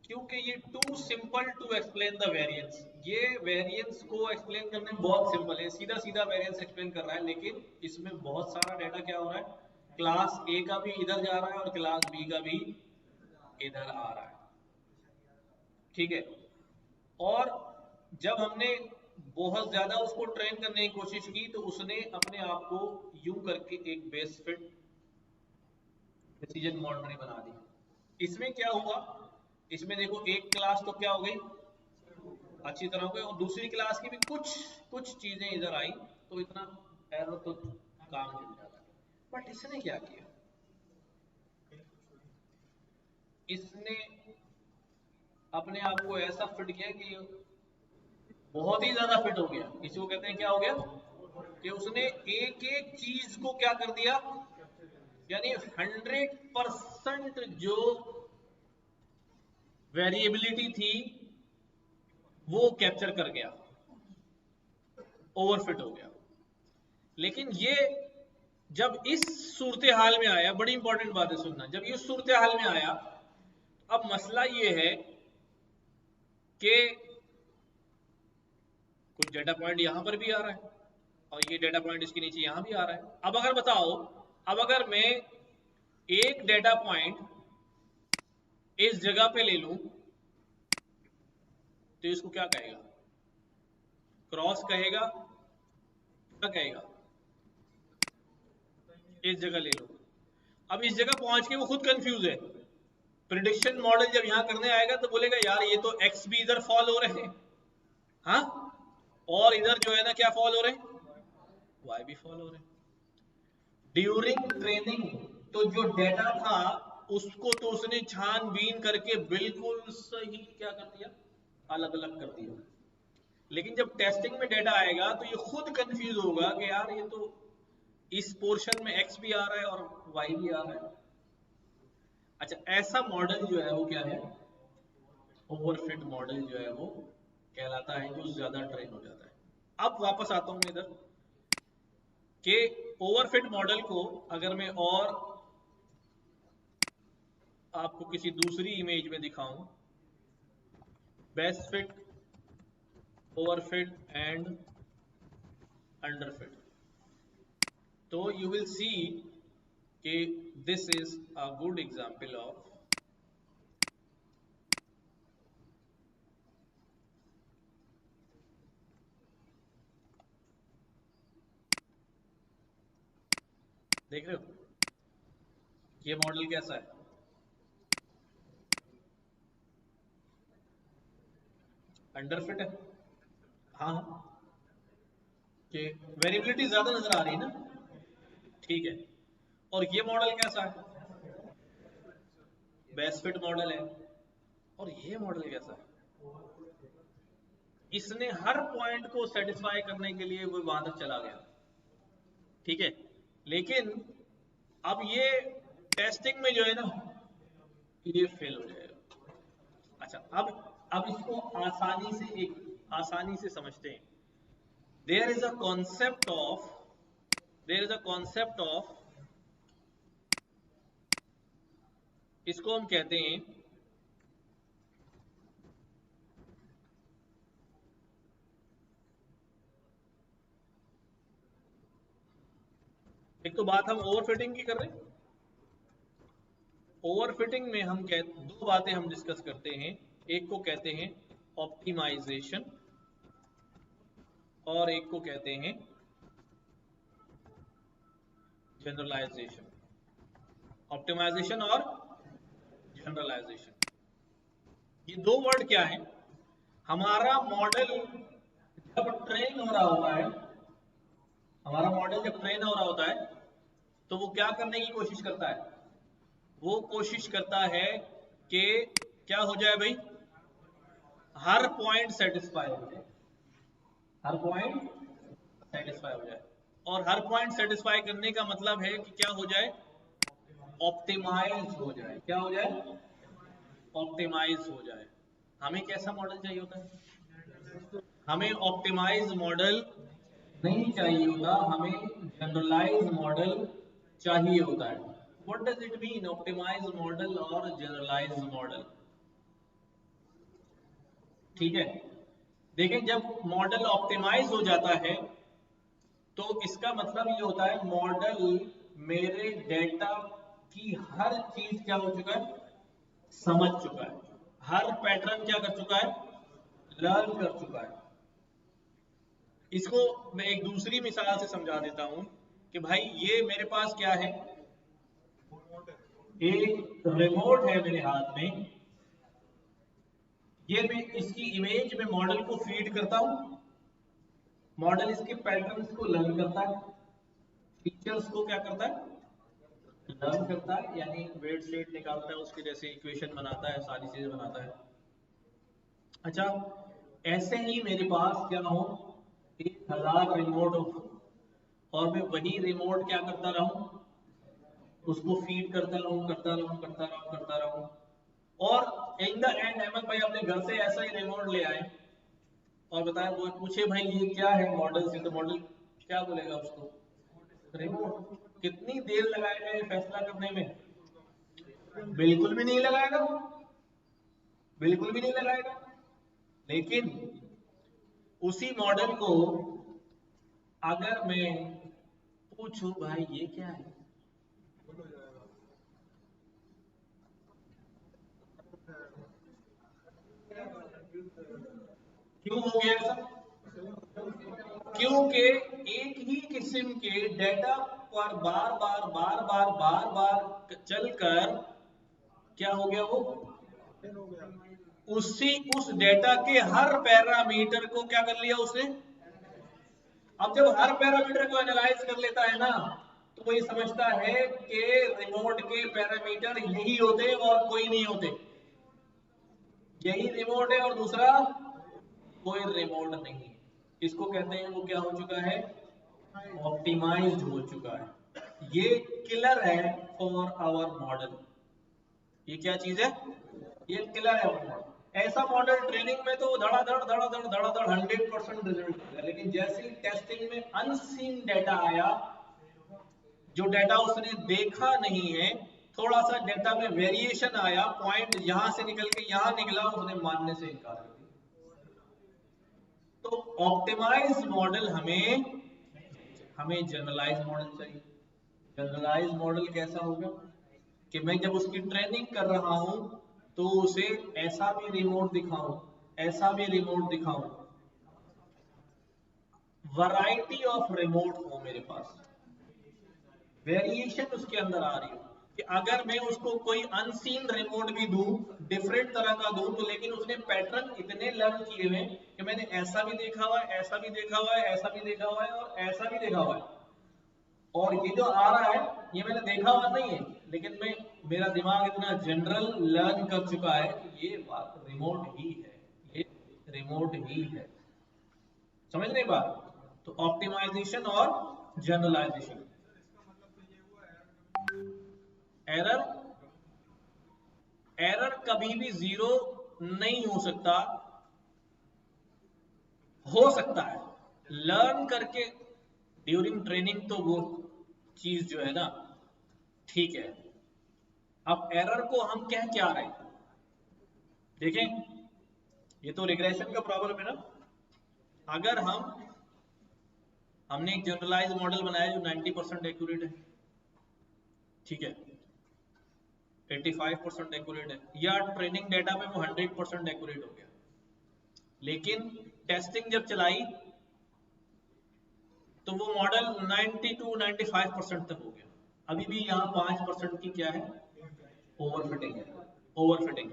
S1: क्योंकि ये too simple to explain the variance. ये वेरिएंस को एक्सप्लेन करने में बहुत सिंपल है, सीधा सीधा वेरिएंस एक्सप्लेन कर रहा है, लेकिन इसमें बहुत सारा डाटा क्या हो रहा है, क्लास ए का भी इधर जा रहा है और क्लास बी का भी इधर आ रहा है। ठीक है। और जब हमने बहुत ज्यादा उसको ट्रेन करने की कोशिश की तो उसने अपने आप को यूं करके एक बेस फिट डिसीजन बाउंड्री बना दी। इसमें क्या हुआ, इसमें देखो एक क्लास तो क्या हो गई, अच्छी तरह हो गई, और दूसरी क्लास की भी कुछ कुछ चीजें इधर आई, तो इतना एरर तो काम चल जाता है। बट इसने क्या किया, इसने अपने आप को ऐसा फिट किया कि बहुत ही ज्यादा फिट हो गया। इसी को कहते हैं क्या हो गया, कि उसने एक एक चीज को क्या कर दिया, यानी 100% जो वेरिएबिलिटी थी वो कैप्चर कर गया, ओवरफिट हो गया। लेकिन ये जब इस सूरत हाल में आया, बड़ी इंपॉर्टेंट बात है सुनना, जब ये सूरत हाल में आया, अब मसला ये है कि कुछ डेटा पॉइंट यहां पर भी आ रहा है और ये डेटा पॉइंट इसके नीचे यहां भी आ रहा है। अब अगर बताओ, अब अगर मैं एक डेटा पॉइंट इस जगह पे ले लूं तो इसको क्या कहेगा, क्रॉस कहेगा, क्या कहेगा, इस जगह ले लो। अब इस जगह पहुंच के वो खुद कंफ्यूज है। प्रिडिक्शन मॉडल जब यहां करने आएगा तो बोलेगा यार ये तो एक्स भी इधर फॉल हो रहे हैं, हाँ, और इधर जो है ना क्या फॉल हो रहे हैं, वाई भी फॉल हो रहे हैं। ड्यूरिंग ट्रेनिंग तो जो डेटा था उसको तो उसने छानबीन करके बिल्कुल सही क्या कर दिया, अलग अलग कर दिया। लेकिन जब टेस्टिंग में डेटा आएगा तो ये खुद कंफ्यूज होगा कि यार ये तो इस पोर्शन में एक्स भी आ रहा है और वाई भी आ रहा है। अच्छा, ऐसा मॉडल जो है वो क्या है, ओवरफिट मॉडल जो है वो कहलाता है, जो ज्यादा ट्रेन हो जाता है। अब वापस आता हूं मैं इधर कि ओवरफिट मॉडल को अगर मैं और आपको किसी दूसरी इमेज में दिखाऊं, best fit, overfit and underfit, तो यू विल सी कि this is a good example of देख रहे हो ये मॉडल कैसा है, अंडरफिट है, हाँ, कि वेरिएबिलिटी ज्यादा नजर आ रही है ना, ठीक है। और ये मॉडल कैसा है, बेस्ट फिट मॉडल है। और ये मॉडल कैसा है, इसने हर पॉइंट को सेटिस्फाई करने के लिए वो वहां तक चला गया, ठीक है। लेकिन अब ये टेस्टिंग में जो है ना ये फेल हो जाएगा। अच्छा, अब इसको आसानी से समझते हैं। There is a concept of there is a concept of इसको हम कहते हैं एक तो बात हम ओवरफिटिंग की कर रहे हैं। ओवरफिटिंग में हम दो बातें हम डिस्कस करते हैं, एक को कहते हैं ऑप्टिमाइजेशन और एक को कहते हैं जनरलाइजेशन। ऑप्टिमाइजेशन और जनरलाइजेशन, ये दो वर्ड क्या है, हमारा मॉडल जब ट्रेन हो रहा होता है हमारा मॉडल जब ट्रेन हो रहा होता है तो वो क्या करने की कोशिश करता है, वो कोशिश करता है कि क्या हो जाए भाई, हर पॉइंट सेटिस्फाई हो जाए, हर पॉइंट सेटिस्फाई हो जाए। और हर पॉइंट सेटिस्फाई करने का मतलब है कि क्या हो जाए, ऑप्टिमाइज हो जाए। क्या हो जाए, ऑप्टिमाइज हो जाए। हमें कैसा मॉडल चाहिए होता है, हमें ऑप्टिमाइज मॉडल नहीं चाहिए होता, हमें जनरलाइज मॉडल चाहिए होता है। What does it mean optimise model और जनरलाइज मॉडल? ठीक है, देखें जब मॉडल ऑप्टिमाइज हो जाता है तो इसका मतलब ये होता है मॉडल मेरे डेटा की हर चीज क्या हो चुका है, समझ चुका है, हर पैटर्न क्या कर चुका है, लर्न कर चुका है। इसको मैं एक दूसरी मिसाल से समझा देता हूं कि भाई ये मेरे पास क्या है, एक रिमोट है मेरे हाथ में, ये मैं इसकी इमेज में मॉडल को फीड करता हूं, मॉडल इसके पैटर्न्स को लर्न करता है, फीचर्स को क्या करता है, लर्न करता है, यानी वेट स्टेट निकालता है, उसके जैसे इक्वेशन बनाता है, सारी चीजें बनाता है। अच्छा, ऐसे ही मेरे पास क्या हो, 1000 रिमोट हो और मैं वही रिमोट क्या करता रहूं, उसको फीड करता रहूं करता रहूं करता रहूं करता रहूं। और इन द एंड अहमद भाई अपने घर से ऐसा ही रिमोट ले आए और बताया, वो पूछे भाई ये क्या है मॉडल से, तो मॉडल क्या बोलेगा उसको, रिमोट। कितनी देर लगाएगा ये फैसला करने में, बिल्कुल भी नहीं लगाएगा, बिल्कुल भी नहीं लगाएगा। लेकिन उसी मॉडल को अगर मैं पूछूं भाई ये क्या है,
S2: बोलो जाएगा।
S1: क्यों हो गया ऐसा, क्योंकि एक ही किस्म के डेटा पर बार बार बार बार बार बार चलकर क्या हो गया, वो
S2: हो गया।
S1: उसी उस डेटा के हर पैरामीटर को क्या कर लिया उसने। अब जब हर पैरामीटर को एनालाइज कर लेता है ना, तो वो ये समझता है कि रिमोट के पैरामीटर यही होते और कोई नहीं होते, यही रिमोट है और दूसरा कोई रिमोट नहीं है। इसको कहते हैं वो क्या हो चुका है, ऑप्टिमाइज्ड हो चुका है। ये किलर है फॉर आवर मॉडल। ये क्या चीज है, ये किलर है फॉर मॉडल। ऐसा मॉडल ट्रेनिंग में तो धड़ाधड़ धड़ाधड़ धड़ाधड़ 100% रिजल्ट है, लेकिन जैसे ही टेस्टिंग में अनसीन डेटा आया, जो डेटा उसने देखा नहीं है, थोड़ा सा डेटा में वेरिएशन आया, पॉइंट यहां से निकल के यहां निकला, उसने मानने से इनकार कर दिया। तो ऑप्टिमाइज मॉडल हमें जनरलाइज मॉडल चाहिए। जनरलाइज मॉडल कैसा होगा कि मैं जब उसकी ट्रेनिंग कर रहा हूं तो उसे ऐसा भी रिमोट दिखाऊं, ऐसा भी रिमोट दिखाऊं, वैरायटी ऑफ रिमोट हो मेरे पास, वेरिएशन उसके अंदर आ रही हो, कि अगर मैं उसको कोई अनसीन रिमोट भी दूं, डिफरेंट तरह का दूं, तो लेकिन उसने पैटर्न इतने लर्न किए हुए कि मैंने ऐसा भी देखा हुआ है, ऐसा भी देखा हुआ है, ऐसा भी देखा हुआ है और ऐसा भी देखा हुआ है, और ये जो आ रहा है ये मैंने देखा हुआ नहीं है, लेकिन मैं, मेरा दिमाग इतना जनरल लर्न कर चुका है कि ये बात रिमोट ही है, ये रिमोट ही है। समझ नहीं बात? तो ऑप्टिमाइजेशन और जनरलाइजेशन। एरर, एरर कभी भी जीरो नहीं हो सकता, हो सकता है लर्न करके ड्यूरिंग ट्रेनिंग, तो वो चीज जो है ना ठीक है। अब एरर को हम कह क्या रहे हैं, देखें, ये तो रिग्रेशन का प्रॉब्लम है ना। अगर हमने एक जनरलाइज मॉडल बनाया जो 90% एक्यूरेट है, ठीक है, 85% एक्यूरेट है, या ट्रेनिंग डेटा में वो 100% एक्यूरेट हो गया, लेकिन टेस्टिंग जब चलाई तो वो मॉडल 92-95% तक हो गया। अभी भी यहाँ 5% की क्या है, ओवरफिटिंग है। ओवरफिटिंग,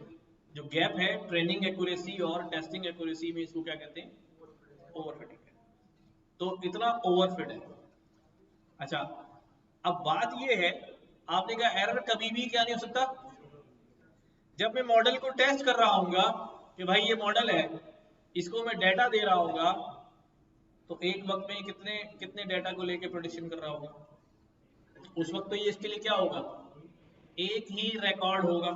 S1: जो गैप है ट्रेनिंग एक्यूरेसी और टेस्टिंग एक्यूरेसी में, इसको क्या कहते हैं, ओवरफिटिंग है। तो इतना ओवरफिट है। अच्छा, अब बात ये है, आपने कहा एरर कभी भी क्या नहीं हो सकता, जब मैं मॉडल को टेस्ट कर रहा हूँगा कि भाई ये मॉडल है, इसको मैं डाटा दे रहा हूँगा, तो एक वक्त में कितने कितने डाटा को लेके प्रोडिक्शन कर रहा होगा, उस वक्त तो ये इसके लिए क्या होगा, एक ही रिकॉर्ड होगा।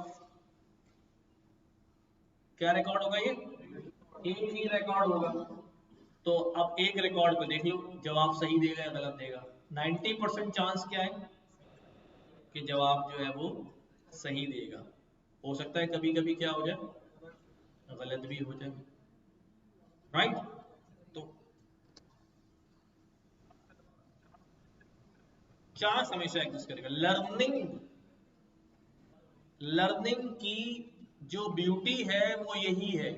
S1: क्या रिकॉर्ड होगा ये, एक ही रिकॉर्ड होगा। तो अब एक रिकॉर्ड को देख लो, जवाब सही देगा या गलत देगा। 90% चांस क्या है कि जवाब जो है वो सही देगा। हो सकता है कभी कभी क्या हो जाए, गलत भी हो जाए, राइट। तो चांस हमेशा एग्जिस्ट करेगा। लर्निंग, लर्निंग की जो ब्यूटी है वो यही है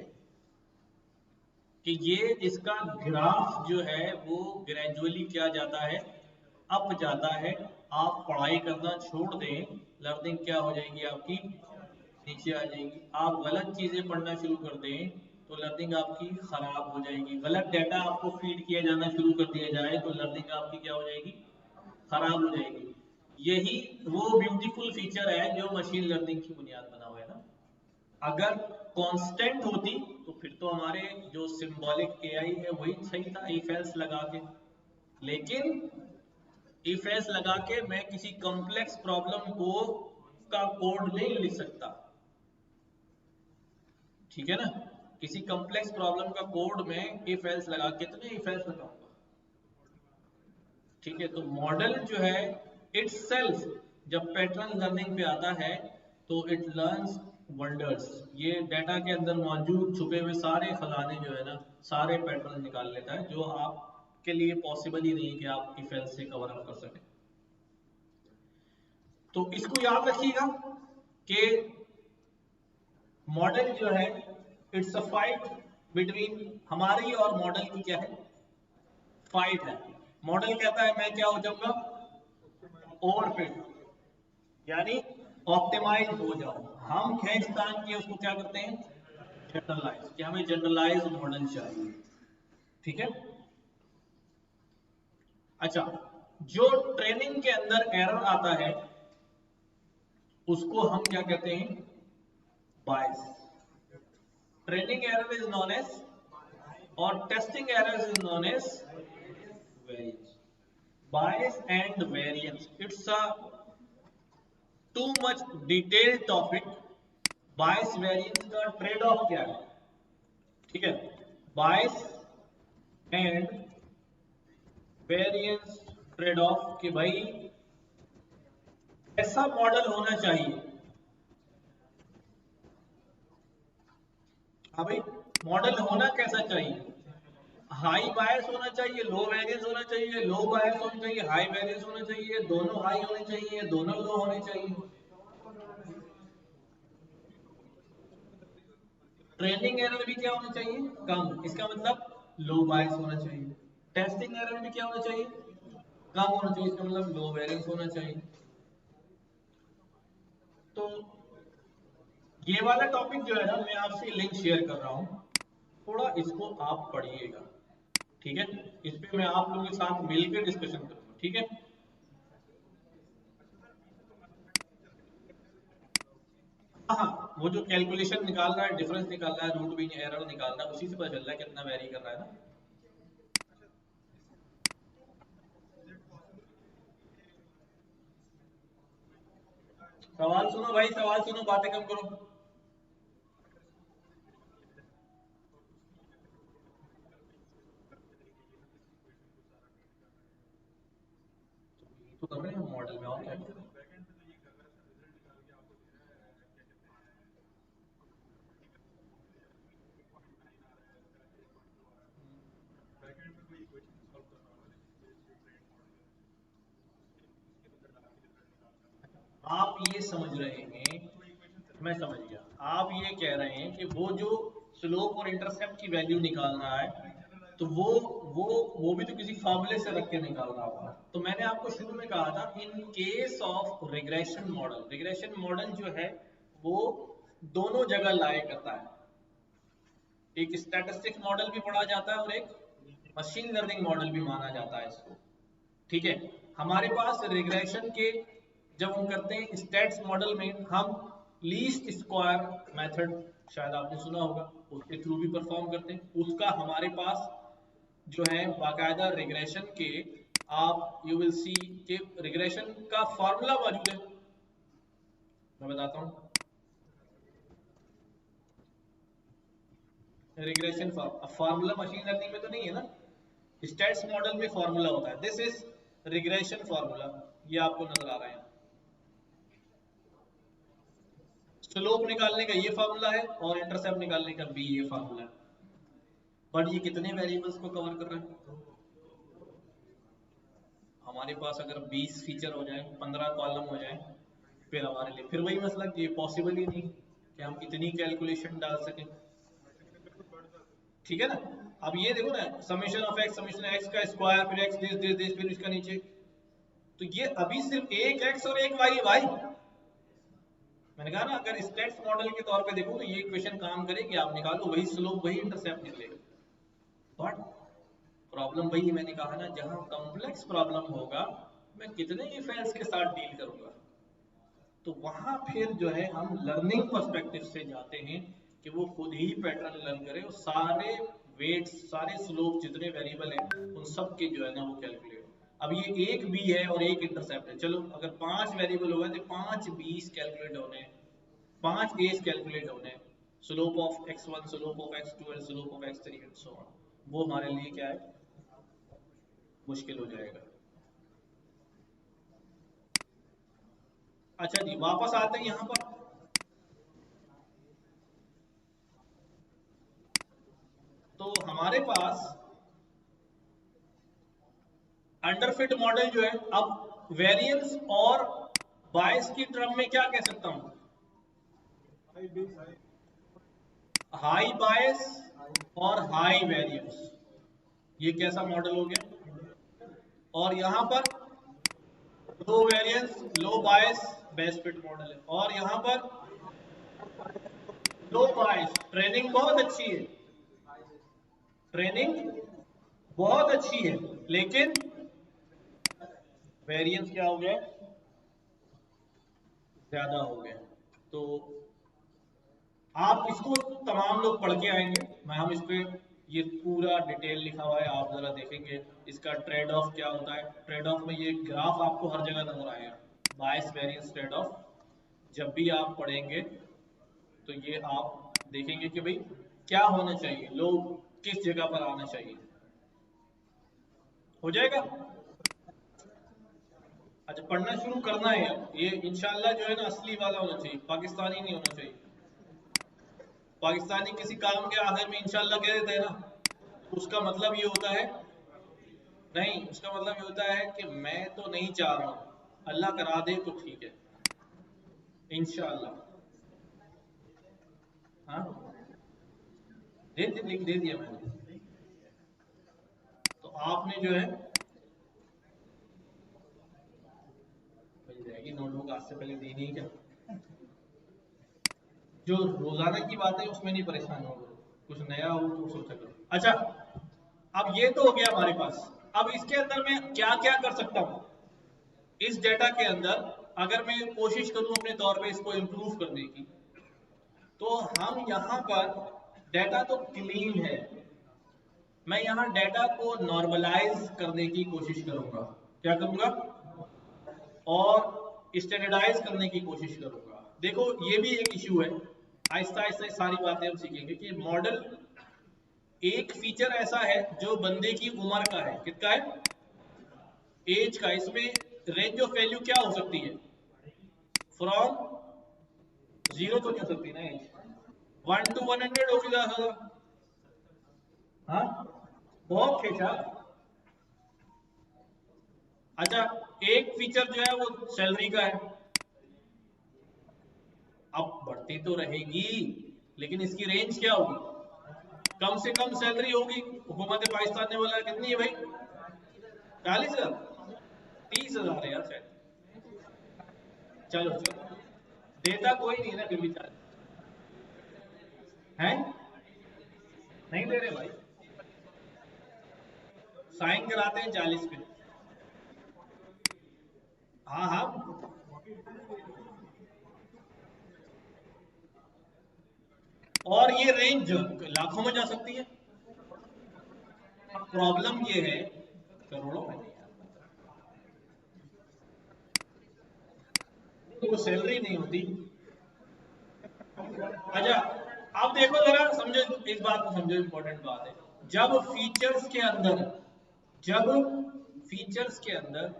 S1: कि ये इसका ग्राफ जो है वो ग्रेजुअली क्या जाता है, अप जाता है। आप पढ़ाई करना छोड़ दें, लर्निंग क्या हो जाएगी आपकी, नीचे आ जाएगी। आप गलत चीजें पढ़ना शुरू कर दें तो लर्निंग आपकी खराब हो जाएगी। गलत डाटा आपको फीड किया जाना शुरू कर दिया जाए तो लर्निंग आपकी क्या हो जाएगी, खराब हो जाएगी। यही वो ब्यूटीफुल फीचर है जो मशीन लर्निंग की बुनियाद बना हुआ है ना। अगर कांस्टेंट होती तो फिर तो हमारे जो सिंबॉलिक एआई है वही सही था, इफ एल्स लगा के। लेकिन इफ एल्स लगा के मैं किसी कॉम्प्लेक्स प्रॉब्लम को का कोड नहीं लिख सकता, ठीक है ना। किसी कॉम्प्लेक्स प्रॉब्लम का कोड में इफ एल्स लगा के तो नहीं इफ एल्स लगाऊंगा, ठीक है। तो मॉडल जो है इट्स सेल्फ जब पैटर्न लर्निंग पे आता है तो इट लर्न्स वंडर्स। ये डाटा के अंदर मौजूद छुपे हुए सारे खजाने जो है ना, सारे पैटर्न निकाल लेता है जो आपके लिए पॉसिबल ही नहीं कि आप इफ एल्स से कवर अप कर सकें। तो इसको याद रखिएगा कि मॉडल जो है इट्स अ फाइट बिटवीन, हमारी और मॉडल की क्या है, फाइट है। मॉडल कहता है मैं क्या हो जाऊंगा, ओवरफिट, यानी ऑप्टिमाइज हो जाओ। हम खींचतान के उसको क्या करते हैं, जनरलाइज, कि हमें जनरलाइज मॉडल चाहिए, ठीक है। अच्छा, जो ट्रेनिंग के अंदर एरर आता है उसको हम क्या कहते हैं, bias. Training error is known as, और testing error is known as variance. Bias and variance, it's a too much detailed topic. Bias variance का ट्रेड ऑफ क्या है, ठीक है। Bias and variance trade off कि भाई ऐसा मॉडल होना चाहिए, हाँ भाई, मॉडल होना कैसा चाहिए, हाई बायस होना चाहिए, लो वेरिएंस होना चाहिए, लो बायस होना चाहिए, हाई वेरिएंस होना चाहिए, दोनों हाई होने चाहिए, दोनों लो होने चाहिए। ट्रेनिंग एरर भी क्या होना चाहिए, कम, इसका मतलब लो बायस होना चाहिए। टेस्टिंग एरर भी क्या होना चाहिए, कम होना चाहिए, इसका मतलब लो वेरिएंस होना चाहिए। तो ये वाला टॉपिक जो है ना, मैं आपसे लिंक शेयर कर रहा हूँ, थोड़ा इसको आप पढ़िएगा, ठीक है। इस पे मैं आप लोगों के साथ मिलकर डिस्कशन करूंगा, ठीक है। हाँ हाँ, वो जो कैलकुलेशन निकाल रहा है, डिफरेंस निकाल रहा है, रूट मीन एरर निकाल रहा है, उसी से पता चल रहा है कितना वेरी कर रहा है ना। सवाल सुनो भाई, सवाल सुनो, बातें कम करो। तो कर रहे हैं मॉडल में, और क्या कर रहे हैं? आप ये समझ रहे हैं, मैं समझ गया, आप ये कह रहे हैं कि वो जो स्लोप और इंटरसेप्ट की वैल्यू निकाल रहा है, तो वो वो भी तो किसी फार्मूले से रख के निकाल रहा होगा। तो मैंने आपको शुरू में कहा था, in case of regression model, regression model जो है वो दोनों जगह लाया करता है। एक स्टैटिस्टिक्स मॉडल भी पढ़ा जाता है और एक मशीन लर्निंग मॉडल भी माना जाता है इसको, ठीक है। हमारे पास रिग्रेशन के जब हम करते हैं स्टैट्स मॉडल में, हम लीस्ट स्क्वायर मेथड शायद आपने सुना होगा, उसके थ्रू भी परफॉर्म करते हैं। उसका हमारे पास जो है बाकायदा रिग्रेशन के, आप यू विल सी कि रिग्रेशन का फॉर्मूला मौजूद है। मैं बताता हूँ रिग्रेशन फॉर्मूला मशीन लर्निंग में तो नहीं है ना, स्टैट्स मॉडल में फॉर्मूला होता है। दिस इज रिग्रेशन फॉर्मूला, ये आपको नजर आ रहा है। स्लोप निकालने का ये फार्मूला है और इंटरसेप्ट निकालने का भी ये फार्मूला है। बट ये कितने वेरिएबल्स को कवर कर रहा है? हमारे पास अगर 20 फीचर हो जाए, 15 कॉलम हो जाए, फिर हमारे लिए फिर वही मसला कि पॉसिबल ही नहीं कि हम इतनी कैलकुलेशन डाल सकें। ठीक है ना। अब ये देखो ना, summation of x, summation x का स्क्वायर, फिर एक्स दिस दिस दिस, फिर इसका नीचे, तो ये अभी सिर्फ एक एक्स और एक वाई है भाई। मैंने कहा ना, अगर स्टेट्स मॉडल के तौर पे देखो तो ये इक्वेशन काम करेगी, आप निकालो वही स्लोप वही इंटरसेप्ट निकलेगा। बट प्रॉब्लम वही मैंने कहा ना, जहां कॉम्प्लेक्स प्रॉब्लम होगा, मैं कितने इफेक्ट्स के साथ डील करूंगा, तो वहां फिर जो है हम लर्निंग पर्सपेक्टिव से जाते हैं कि वो खुद ही पैटर्न लर्न करे और सारे वेट्स, सारे स्लोप जितने वेरिएबल हैं उन सब के जो है ना वो कैलकुलेट। अब ये एक बी है और एक इंटरसेप्ट है, चलो अगर 5 वेरिएबल हो गए तो 5 बीस कैलकुलेट होने हैं, 5 एज कैलकुलेट होने हैं, slope of x1, slope of x2 and slope of x3 and so on. वो हमारे लिए क्या है, मुश्किल हो जाएगा। अच्छा जी, वापस आते हैं यहाँ पर। तो हमारे पास अंडरफिट मॉडल जो है, अब वेरिएंस और बायस की टर्म में क्या कह सकता हूं,
S2: हाई बेस हाई
S1: हाई बायस और हाई वेरिएंस, ये कैसा मॉडल हो गया। और यहां पर लो वेरिएंस लो बायस बेस्ट फिट मॉडल है, और यहां पर लो बायस, ट्रेनिंग बहुत अच्छी है, ट्रेनिंग बहुत अच्छी है, लेकिन वेरिएंस क्या हो गया, ज्यादा हो गया। तो आप इसको तमाम लोग पढ़ के आएंगे, मैं हम इस पे ये पूरा डिटेल लिखा हुआ है, आप जरा देखेंगे इसका ट्रेड ऑफ क्या होता है। ट्रेड ऑफ में ये ग्राफ आपको हर जगह नजर आएगा, बायस वेरिएंस ट्रेड ऑफ, जब भी आप पढ़ेंगे तो ये आप देखेंगे कि भाई क्या होना चाहिए, लोग किस जगह पर आना चाहिए। हो जाएगा। अच्छा, पढ़ना शुरू करना है अब, ये इंशाल्लाह जो है ना असली वाला होना चाहिए, पाकिस्तानी नहीं होना चाहिए। पाकिस्तानी किसी काम के आखिर में इंशाल्लाह कह देते हैं ना, उसका मतलब ये होता है, नहीं उसका मतलब ये होता है कि मैं तो नहीं चाह रहा हूं, अल्लाह करा दे तो ठीक है, इंशाल्लाह। हाँ, दे दिया मैंने। तो आपने जो है मिल जाएगी नोटबुक, आज से पहले दी नहीं क्या, जो रोजाना की बात है उसमें नहीं परेशान हो, कुछ नया हो तो सोचा करो। अच्छा, अब ये तो हो गया हमारे पास, अब इसके अंदर मैं क्या क्या कर सकता हूं, इस डेटा के अंदर अगर मैं कोशिश करूं अपने तौर पे इसको इम्प्रूव करने की, तो हम यहाँ पर डेटा तो क्लीन है, मैं यहाँ डेटा को नॉर्मलाइज करने की कोशिश करूंगा। क्या करूंगा, और स्टैंडर्डाइज करने की कोशिश करूंगा। देखो ये भी एक इश्यू है, आहिस्ता आहिस्ता सारी बातें हम सीखेंगे कि मॉडल एक फीचर ऐसा है जो बंदे की उम्र का है, कितना है, एज का। इसमें रेंज ऑफ वैल्यू क्या हो सकती है, फ्रॉम जीरो तो नहीं हो सकती ना एज, 1 to 100 होगी ज्यादा। हाँ, बहुत खींचा। अच्छा, एक फीचर जो है वो सैलरी का है, अब बढ़ती तो रहेगी लेकिन इसकी रेंज क्या होगी, कम से कम सैलरी होगी। हुकूमत पाकिस्तान ने बोला कितनी है भाई, 40,000, 30,000 है यार शायद, चलो चलो, देता कोई नहीं ना फिर भी, है नहीं दे रहे भाई, साइन कराते हैं 40 पे। हाँ हाँ, और ये रेंज लाखों में जा सकती है। अब प्रॉब्लम ये है, करोड़ों में नहीं यार, वो सैलरी नहीं होती। अच्छा, अब देखो जरा, समझो इस बात को, समझो इंपॉर्टेंट बात है। जब फीचर्स के अंदर जब फीचर्स के अंदर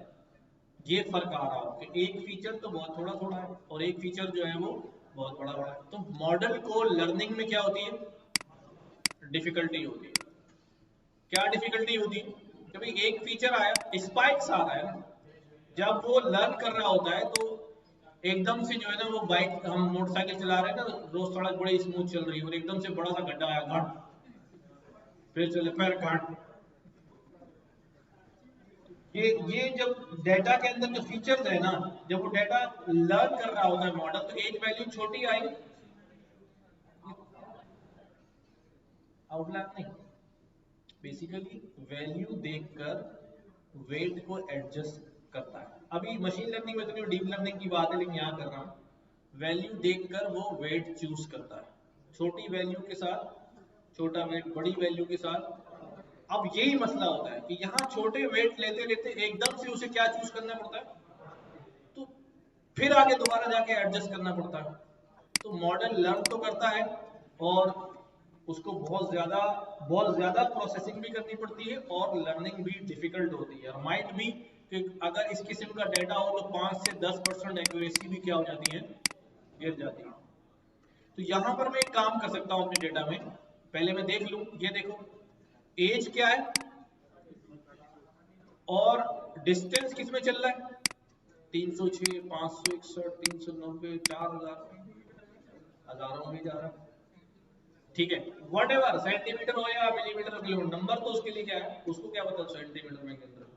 S1: ये फर्क आ रहा हो कि एक फीचर तो बहुत थोड़ा थोड़ा है और एक फीचर जो है वो बहुत बड़ा बड़ा है, तो मॉडल को लर्निंग में क्या होती है, डिफिकल्टी होती है। क्या डिफिकल्टी होती है? क्योंकि एक फीचर आया, स्पाइक्स आ रहा है ना, जब वो लर्न कर रहा होता है तो एकदम से जो है ना, वो बाइक, हम मोटरसाइकिल चला रहे हैं ना, रोज सड़क बड़ी स्मूथ चल रही है और एकदम से बड़ा सा गड्ढा आया, घट, फिर चले, फिर घट। ये जब डेटा के अंदर जो फीचर्स है ना, जब वो डेटा लर्न कर रहा होता है मॉडल, तो एक वैल्यू छोटी आई, आउटलायर नहीं, बेसिकली वैल्यू देखकर वेट को एडजस्ट करता है। अभी मशीन लर्निंग में तो नहीं, डीप लर्निंग की बात है, लेकिन यहाँ कर रहा हूँ। वैल्यू देखकर वो वेट चूज करता है, छोटी वैल्यू के साथ छोटा वेट, बड़ी वैल्यू के साथ। अब यही मसला होता है कि यहाँ छोटे वेट लेते लेते एकदम से उसे क्या चूज करना पड़ता है, तो फिर आगे दोबारा जाके एडजस्ट करना पड़ता है। तो मॉडल लर्न तो करता है और उसको बहुत ज्यादा प्रोसेसिंग भी करनी पड़ती है और लर्निंग भी डिफिकल्ट होती है, और माइट भी कि अगर इस किस्म का डेटा हो तो 5 से 10% एक्यूरेसी भी क्या हो जाती है, गिर जाती है। तो यहां पर मैं एक काम कर सकता हूं अपने डेटा में, पहले मैं देख लूं, ये देखो एज क्या है और डिस्टेंस किस में चल रहा है, 306, 561, 390, 4000, हजारों में जा रहा है। ठीक है, वट एवर, सेंटीमीटर हो या मिलीमीटर किलोमीटर, नंबर तो उसके लिए क्या है, उसको क्या पता सेंटीमीटर में कितना।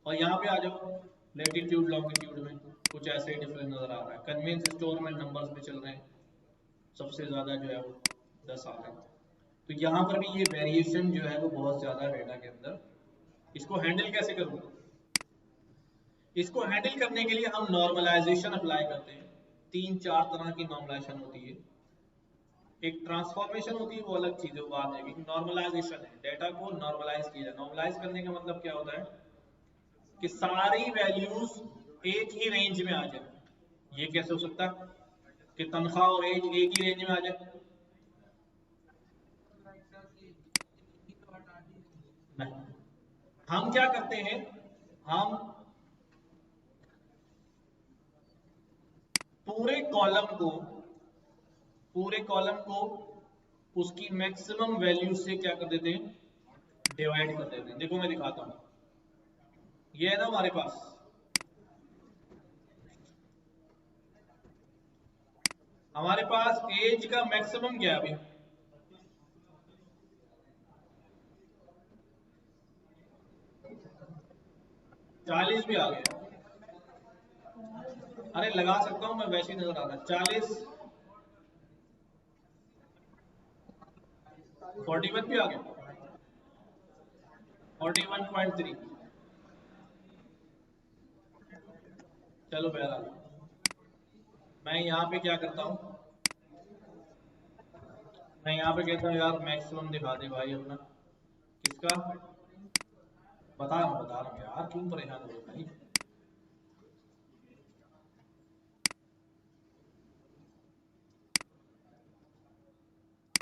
S1: और यहाँ पे आ जाओ, लेटीट्यूड लॉन्गिट्यूड में कुछ ऐसे डिफरेंस नजर आ रहा है, कन्वेंस स्टोर में नंबर्स पे चल रहे हैं, सबसे ज्यादा जो है वो 10 आ रहा है। तो यहाँ पर भी ये वेरिएशन जो है वो बहुत ज्यादा डेटा के अंदर। इसको हैंडल कैसे करूँ? इसको हैंडल करने के लिए हम नॉर्मलाइजेशन अप्लाई करते हैं। 3-4 तरह की नॉर्मलाइजेशन होती है। एक ट्रांसफॉर्मेशन होती है, वो अलग चीज है, वो बात है। नॉर्मलाइजेशन है, डेटा को नॉर्मलाइज किया जाए। नॉर्मलाइज करने का मतलब क्या होता है कि सारी वैल्यूज एक ही रेंज में आ जाए। ये कैसे हो सकता है कि तनख्वाह और एज एक ही रेंज में आ जाए? नहीं, हम क्या करते हैं, हम पूरे कॉलम को पूरे कॉलम को उसकी मैक्सिमम वैल्यू से क्या कर देते हैं, डिवाइड कर देते हैं। देखो मैं दिखाता हूं, ये है ना हमारे पास, एज का मैक्सिमम क्या है अभी, 40 भी आ गया। अरे लगा सकता हूं मैं, वैसे ही नजर आ रहा है 40, 41 भी आ गया, 41.3। चलो बहरहाल, मैं यहाँ पे क्या करता हूँ, मैं यहाँ पे कहता हूँ यार मैक्सिमम दिखा दे भाई अपना, किसका, बता रहा हूँ यार, क्यों परेशान हो रहे हो भाई।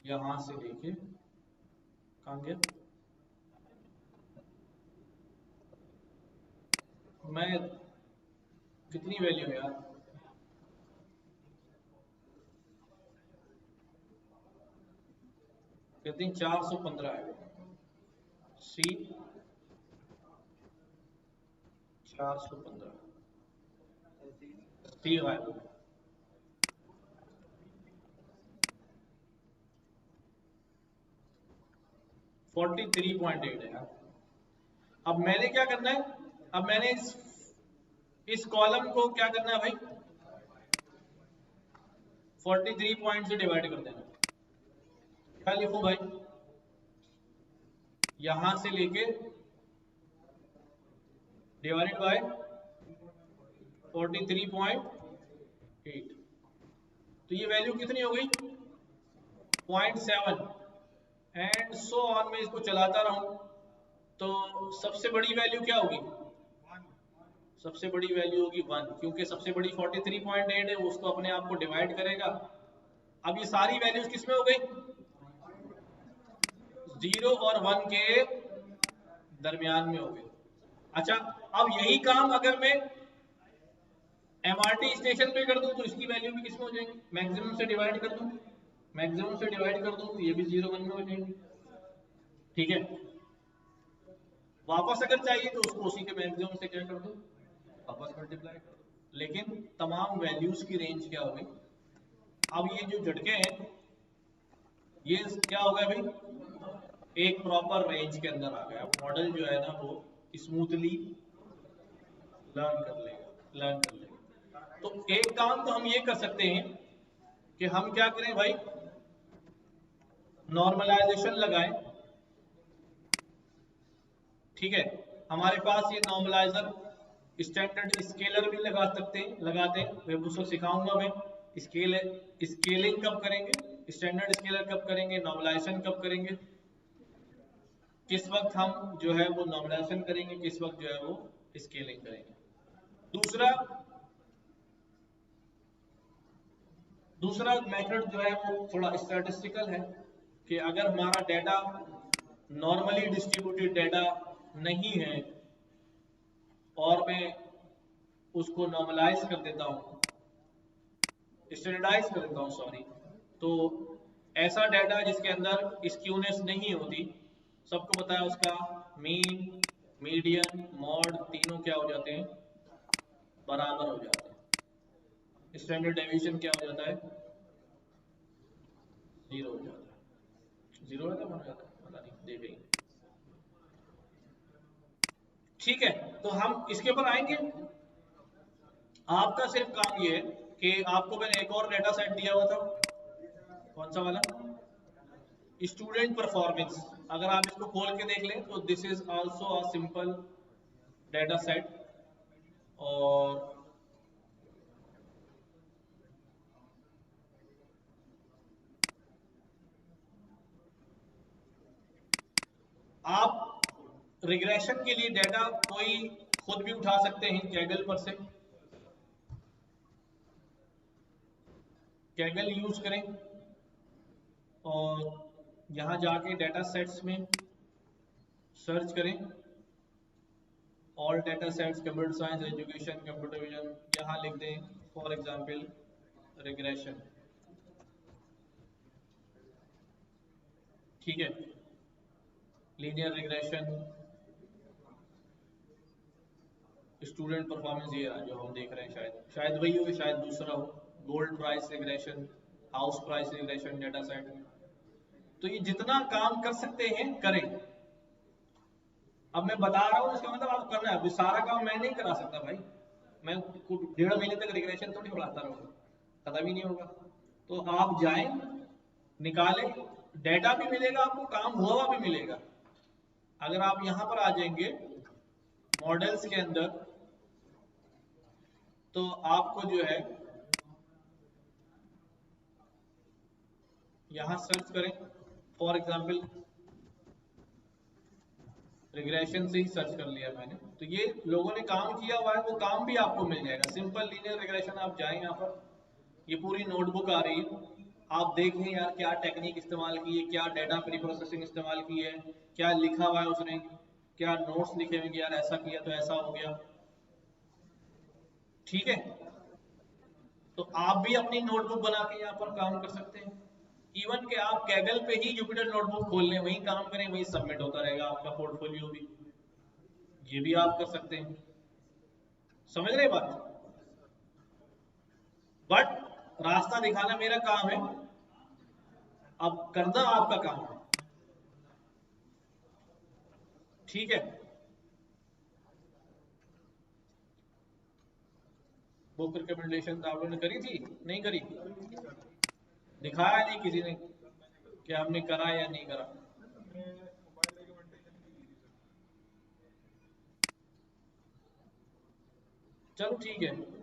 S1: यहाँ से लेके कहाँ गया, मैं कितनी वैल्यू है यार, कितनी, 415 है। सी 415, सी गायब, 43.8 है यार। अब मैंने क्या करना है, अब मैंने इस कॉलम को क्या करना है भाई, 43 पॉइंट से डिवाइड कर देना। क्या लिखूं भाई, यहां से लेके डिवाइडेड बाय 43.8, तो ये वैल्यू कितनी हो गई 0.7 एंड सो ऑन। मैं इसको चलाता रहूं तो सबसे बड़ी वैल्यू क्या होगी, सबसे बड़ी वैल्यू होगी 1, क्योंकि सबसे बड़ी 43.8 है, वो उसको अपने आप को डिवाइड करेगा। अब ये सारी वैल्यूज किसमें हो गई, 0 और 1 के दरमियान में हो गई। अच्छा, अब यही काम अगर मैं एमआरटी स्टेशन पे कर दूं तो इसकी वैल्यू भी किसमें हो जाएगी, मैक्सिमम से डिवाइड कर दूं, मैक्सिमम से डिवाइड कर दूं तो ये भी 0 1 में हो जाएंगे। ठीक है, वापस अगर चाहिए तो उसको उसी के मैक्सिमम से क्या कर दो, वापस मल्टीप्लाई कर दो। लेकिन तमाम वैल्यूज की रेंज क्या हो गई, अब ये जो झटके हैं ये क्या हो गया भाई, एक प्रॉपर रेंज के अंदर आ गया। मॉडल जो है ना वो स्मूथली लर्न कर लेगा। तो एक काम तो हम ये कर सकते हैं कि हम क्या करें भाई, नॉर्मलाइजेशन लगाएं। ठीक है, हमारे पास ये नॉर्मलाइजर स्टैंडर्ड स्केलर भी लगा सकते हैं, लगाते हैं, मैं उसको सिखाऊंगा। मैं स्केलिंग कब करेंगे, स्टैंडर्ड स्केलर कब करेंगे, नॉर्मलाइजेशन कब करेंगे, किस वक्त हम जो है वो नॉर्मलाइजेशन करेंगे, किस वक्त जो है वो स्केलिंग करेंगे। दूसरा मेथड जो है वो थोड़ा स्टैटिस्टिकल है कि अगर हमारा डाटा नॉर्मली डिस्ट्रीब्यूटेड डाटा नहीं है और मैं उसको नॉर्मलाइज कर देता हूँ, स्टैंडर्डाइज कर देता हूँ सॉरी, तो ऐसा डाटा जिसके अंदर स्क्यूनेस नहीं होती, सबको पता है उसका मीन मीडियन मॉड तीनों क्या हो जाते हैं, बराबर हो जाते हैं। स्टैंडर्ड डेविएशन क्या हो जाता है, 0 हो जाता है। 0 है, 1 हो जाता है, पता नहीं देखेंगे। ठीक है, तो हम इसके ऊपर आएंगे। आपका सिर्फ काम ये है कि आपको मैंने एक और डेटा सेट दिया हुआ था, कौन सा वाला, स्टूडेंट परफॉर्मेंस। अगर आप इसको खोल के देख लें तो this is also a simple data set, और आप रिग्रेशन के लिए डाटा कोई खुद भी उठा सकते हैं कैगल पर से, कैगल यूज करें और यहां जाके डाटा सेट्स में सर्च करें, all data sets, computer science, education, computer vision, यहाँ लिख दें फॉर एग्जांपल रिग्रेशन। ठीक है, लीनियर रिग्रेशन, स्टूडेंट परफॉर्मेंस, ये जो हम देख रहे हैं शायद वही हो, शायद दूसरा हो, gold price regression, house price regression data set. तो ये जितना काम कर सकते हैं करें। अब मैं बता रहा हूँ इसका मतलब आप करना है, सारा काम मैं नहीं करा सकता भाई, मैं 1.5 महीने तक रिग्रेशन थोड़ी बढ़ाता रहूंगा, खत्म ही नहीं होगा। तो आप जाएं, निकालें, डेटा भी मिलेगा आपको, काम हुआ हुआ भी मिलेगा। अगर आप यहां पर आ जाएंगे मॉडल्स के अंदर तो आपको जो है यहां सर्च करें, फॉर एग्जांपल रिग्रेशन से ही सर्च कर लिया मैंने, तो ये लोगों ने काम किया हुआ है, वो काम भी आपको मिल जाएगा। सिंपल लीनियर रिग्रेशन, आप जाएं यहाँ पर, ये पूरी नोटबुक आ रही है, आप देखें यार क्या टेक्निक इस्तेमाल की है, क्या डाटा प्री प्रोसेसिंग इस्तेमाल की है, क्या लिखा हुआ है उसने, क्या नोट्स लिखे हुए यार ऐसा किया तो ऐसा हो गया। ठीक है, तो आप भी अपनी नोटबुक बना के यहाँ पर काम कर सकते हैं। इवन के आप कैगल पे ही जुपिटर नोटबुक खोल लें, वहीं काम करें, वहीं सबमिट होता रहेगा आपका पोर्टफोलियो भी, ये भी आप कर सकते हैं। समझ रहे बात, बट रास्ता दिखाना मेरा काम है, अब करना आपका काम है। ठीक है, बुक रिकमेंडेशन आपने करी थी, नहीं करी, दिखाया नहीं किसी ने कि हमने करा या नहीं करा।
S2: मोबाइल रिकमेंडेशन की थी सर।
S1: चलो ठीक है।